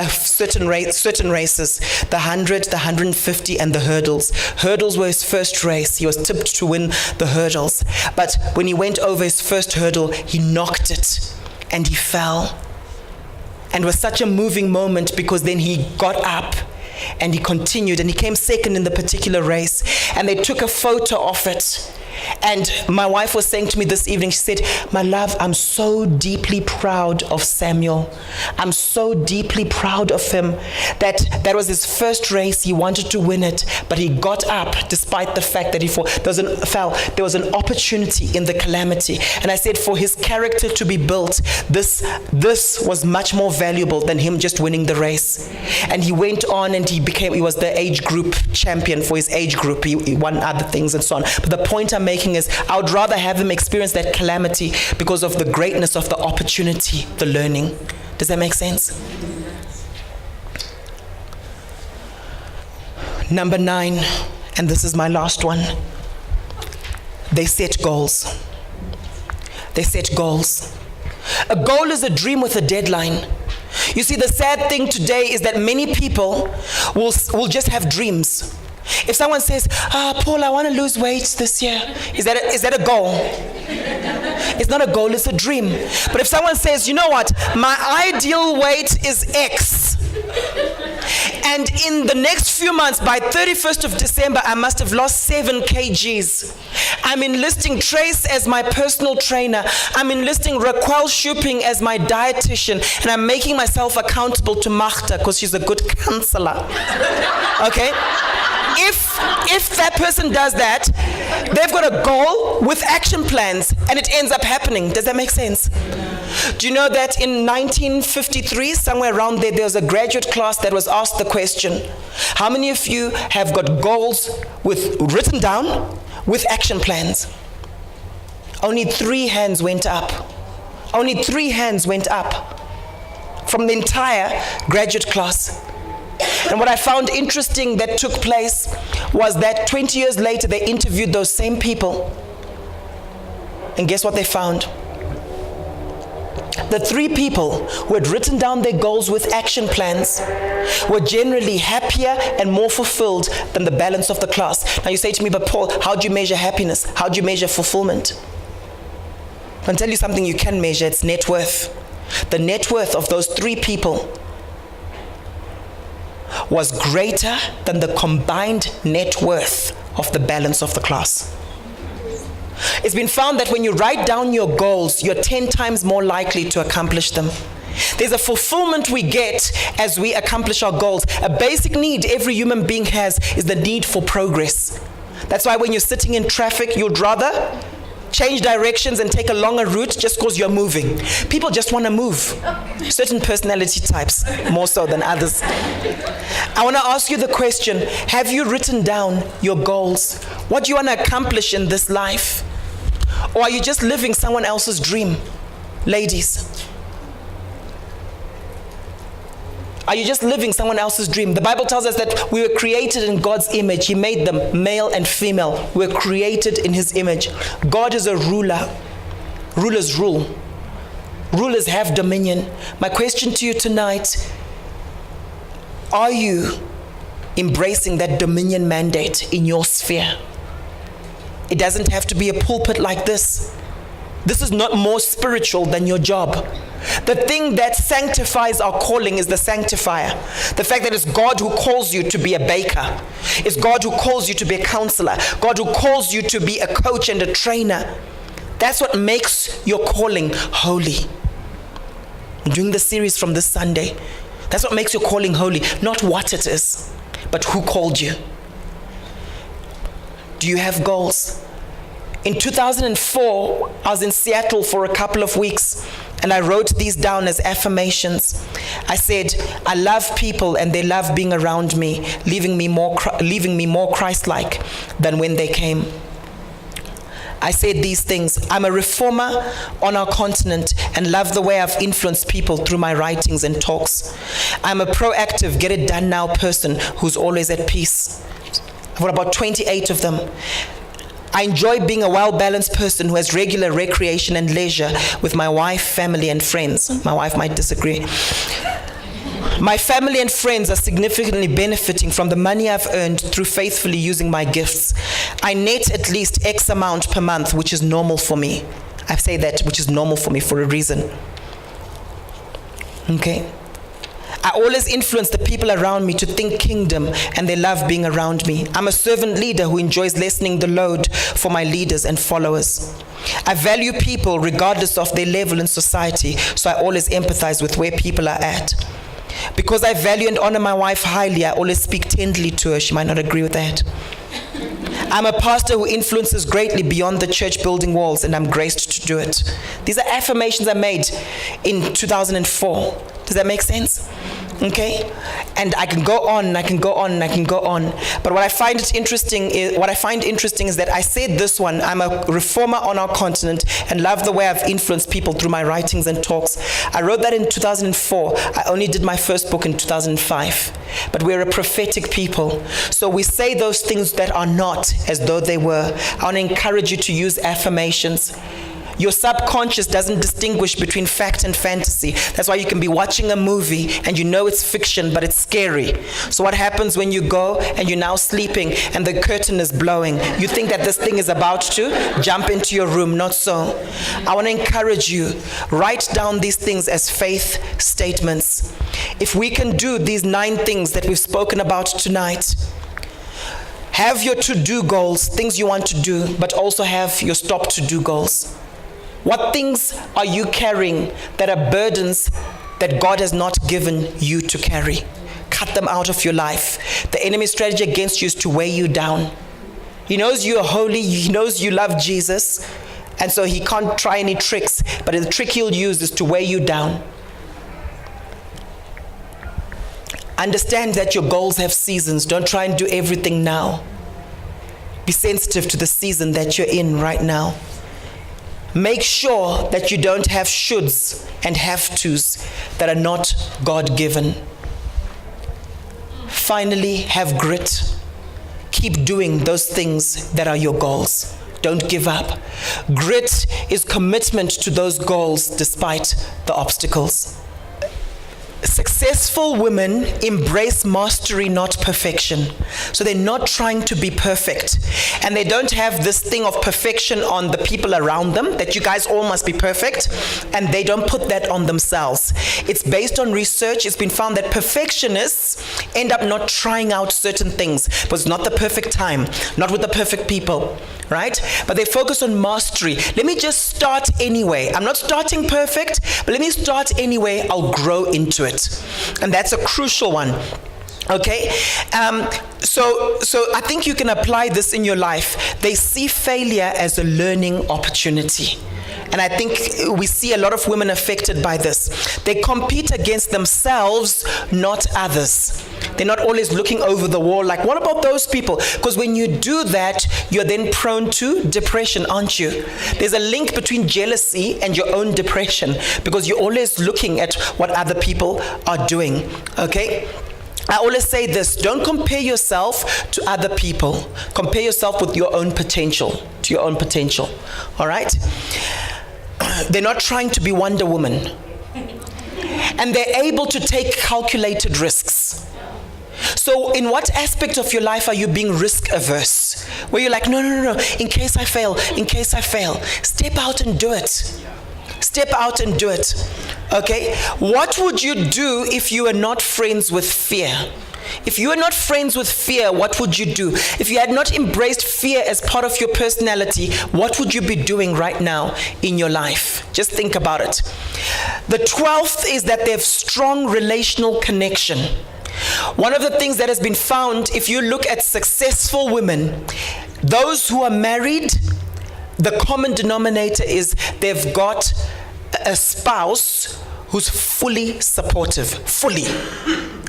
certain races, the 100, the 150, and the hurdles. Hurdles were his first race. He was tipped to win the hurdles. But when he went over his first hurdle, he knocked it, and he fell. And it was such a moving moment, because then he got up and he continued, and he came second in the particular race, and they took a photo of it. And my wife was saying to me this evening, she said, my love, I'm so deeply proud of Samuel. I'm so deeply proud of him that was his first race. He wanted to win it, but he got up despite the fact that he fell. There was an opportunity in the calamity. And I said, for his character to be built, this was much more valuable than him just winning the race. And he went on and he was the age group champion for his age group. He won other things and so on. But the point I'm making is, I would rather have him experience that calamity because of the greatness of the opportunity, the learning. Does that make sense? Number 9, and this is my last one. They set goals. They set goals. A goal is a dream with a deadline. You see, the sad thing today is that many people will just have dreams. If someone says, Paul, I want to lose weight this year, is that a goal? It's not a goal, it's a dream. But if someone says, you know what, my ideal weight is X, and in the next few months, by 31st of December, I must have lost 7 kgs. I'm enlisting Trace as my personal trainer. I'm enlisting Raquel Shuping as my dietitian. And I'm making myself accountable to Magda because she's a good counselor. Okay? If that person does that, they've got a goal with action plans and it ends up happening. Does that make sense? Do you know that in 1953, somewhere around there was a graduate class that was asked the question, how many of you have got goals written down with action plans? Only 3 hands went up. Only 3 hands went up from the entire graduate class. And what I found interesting that took place was that 20 years later, they interviewed those same people. And guess what they found? The 3 people who had written down their goals with action plans were generally happier and more fulfilled than the balance of the class. Now you say to me, but Paul, how do you measure happiness? How do you measure fulfillment? I can tell you something you can measure. It's net worth. The net worth of those 3 people was greater than the combined net worth of the balance of the class. It's been found that when you write down your goals, you're 10 times more likely to accomplish them. There's a fulfillment we get as we accomplish our goals. A basic need every human being has is the need for progress. That's why when you're sitting in traffic, you'd rather change directions and take a longer route just because you're moving. People just want to move. Certain personality types, more so than others. I want to ask you the question, have you written down your goals? What do you want to accomplish in this life? Or are you just living someone else's dream? Ladies, are you just living someone else's dream? The Bible tells us that we were created in God's image. He made them male and female. We were created in His image. God is a ruler. Rulers rule. Rulers have dominion. My question to you tonight, are you embracing that dominion mandate in your sphere? It doesn't have to be a pulpit like this. This is not more spiritual than your job. The thing that sanctifies our calling is the sanctifier. The fact that it's God who calls you to be a baker. It's God who calls you to be a counselor. God who calls you to be a coach and a trainer. That's what makes your calling holy. I'm doing the series from this Sunday. That's what makes your calling holy. Not what it is, but who called you. Do you have goals? In 2004, I was in Seattle for a couple of weeks, and I wrote these down as affirmations. I said, I love people and they love being around me, leaving me more Christ-like than when they came. I said these things. I'm a reformer on our continent and love the way I've influenced people through my writings and talks. I'm a proactive, get it done now person who's always at peace. I've got about 28 of them. I enjoy being a well-balanced person who has regular recreation and leisure with my wife, family, and friends. My wife might disagree. My family and friends are significantly benefiting from the money I've earned through faithfully using my gifts. I net at least X amount per month, which is normal for me. I say that, which is normal for me for a reason. Okay? I always influence the people around me to think kingdom, and they love being around me. I'm a servant leader who enjoys lessening the load for my leaders and followers. I value people regardless of their level in society, so I always empathize with where people are at. Because I value and honor my wife highly, I always speak tenderly to her. She might not agree with that. I'm a pastor who influences greatly beyond the church building walls, and I'm graced to do it. These are affirmations I made in 2004. Does that make sense? Okay? And I can go on, and I can go on, and I can go on. But what I find interesting is that I said this one, I'm a reformer on our continent and love the way I've influenced people through my writings and talks. I wrote that in 2004. I only did my first book in 2005. But we're a prophetic people. So we say those things that are not as though they were. I want to encourage you to use affirmations. Your subconscious doesn't distinguish between fact and fantasy. That's why you can be watching a movie and you know it's fiction, but it's scary. So what happens when you go and you're now sleeping and the curtain is blowing? You think that this thing is about to jump into your room. Not so. I want to encourage you, write down these things as faith statements. If we can do these 9 things that we've spoken about tonight, have your to-do goals, things you want to do, but also have your stop to-do goals. What things are you carrying that are burdens that God has not given you to carry? Cut them out of your life. The enemy's strategy against you is to weigh you down. He knows you are holy, he knows you love Jesus, and so he can't try any tricks, but the trick he'll use is to weigh you down. Understand that your goals have seasons. Don't try and do everything now. Be sensitive to the season that you're in right now. Make sure that you don't have shoulds and have-tos that are not God-given. Finally, have grit. Keep doing those things that are your goals. Don't give up. Grit is commitment to those goals despite the obstacles. Successful women embrace mastery, not perfection. So they're not trying to be perfect. And they don't have this thing of perfection on the people around them, that you guys all must be perfect. And they don't put that on themselves. It's based on research. It's been found that perfectionists end up not trying out certain things. But it's not the perfect time, not with the perfect people, right? But they focus on mastery. Let me just start anyway. I'm not starting perfect, but let me start anyway. I'll grow into it. And that's a crucial one. Okay? So I think you can apply this in your life. They see failure as a learning opportunity. And I think we see a lot of women affected by this. They compete against themselves, not others. They're not always looking over the wall like, what about those people? Because when you do that, you're then prone to depression, aren't you? There's a link between jealousy and your own depression because you're always looking at what other people are doing, okay? I always say this, don't compare yourself to other people. Compare yourself with your own potential, to your own potential, all right? They're not trying to be Wonder Woman. And they're able to take calculated risks. So in what aspect of your life are you being risk averse? Where you're like, no, in case I fail. Step out and do it. Step out and do it. Okay? What would you do if you are not friends with fear? If you are not friends with fear, what would you do? If you had not embraced fear as part of your personality, what would you be doing right now in your life? Just think about it. The 12th is that they have strong relational connection. One of the things that has been found, if you look at successful women, those who are married, the common denominator is they've got a spouse who's fully supportive, fully.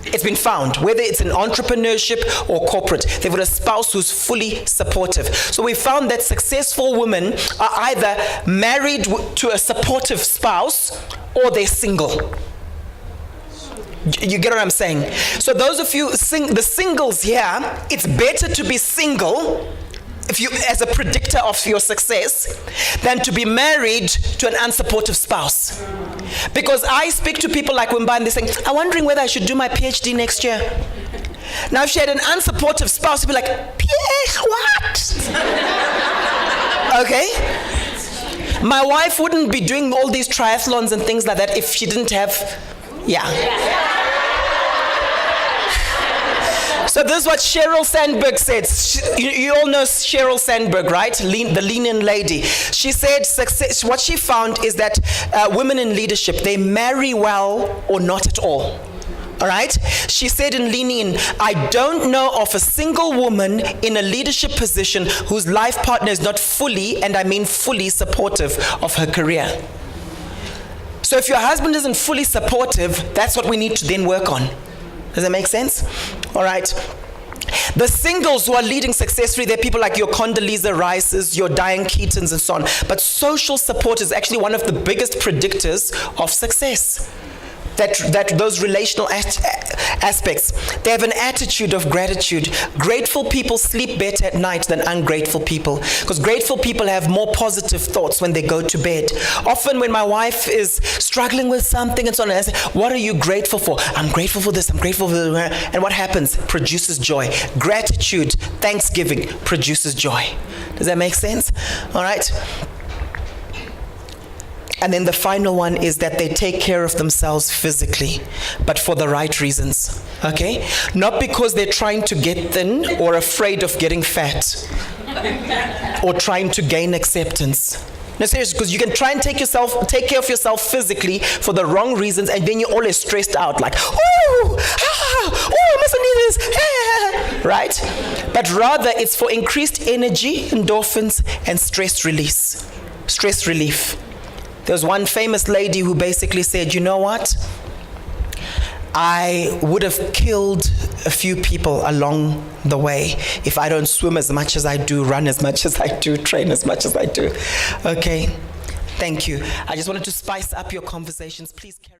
It's been found, whether it's in entrepreneurship or corporate, they've got a spouse who's fully supportive. So we found that successful women are either married to a supportive spouse or they're single. You get what I'm saying? So those of you, the singles here, it's better to be single if you, as a predictor of your success, than to be married to an unsupportive spouse. Because I speak to people like Wimba and they're saying, I'm wondering whether I should do my PhD next year. Now if she had an unsupportive spouse, she'd be like, what? Okay? My wife wouldn't be doing all these triathlons and things like that if she didn't have, yeah. So this is what Sheryl Sandberg said. You all know Sheryl Sandberg, right? The Lean-In lady. She said success, what she found is that women in leadership, they marry well or not at all. All right? She said in Lean-In, I don't know of a single woman in a leadership position whose life partner is not fully, and I mean fully, supportive of her career. So if your husband isn't fully supportive, that's what we need to then work on. Does that make sense? All right. The singles who are leading successfully, they're people like your Condoleezza Rices, your Diane Keatons, and so on. But social support is actually one of the biggest predictors of success. those relational aspects. They have an attitude of gratitude. Grateful people sleep better at night than ungrateful people, because grateful people have more positive thoughts when they go to bed. Often when my wife is struggling with something and so on, I say, what are you grateful for? I'm grateful for this, I'm grateful for that. And what happens? Produces joy. Gratitude, thanksgiving produces joy. Does that make sense? All right. And then the final one is that they take care of themselves physically, but for the right reasons, okay? Not because they're trying to get thin or afraid of getting fat or trying to gain acceptance. No, seriously, because you can try and take care of yourself physically for the wrong reasons, and then you're always stressed out, like, I mustn't need this, right? But rather, it's for increased energy, endorphins, and stress relief. There was one famous lady who basically said, you know what? I would have killed a few people along the way if I don't swim as much as I do, run as much as I do, train as much as I do. Okay, thank you. I just wanted to spice up your conversations. Please carry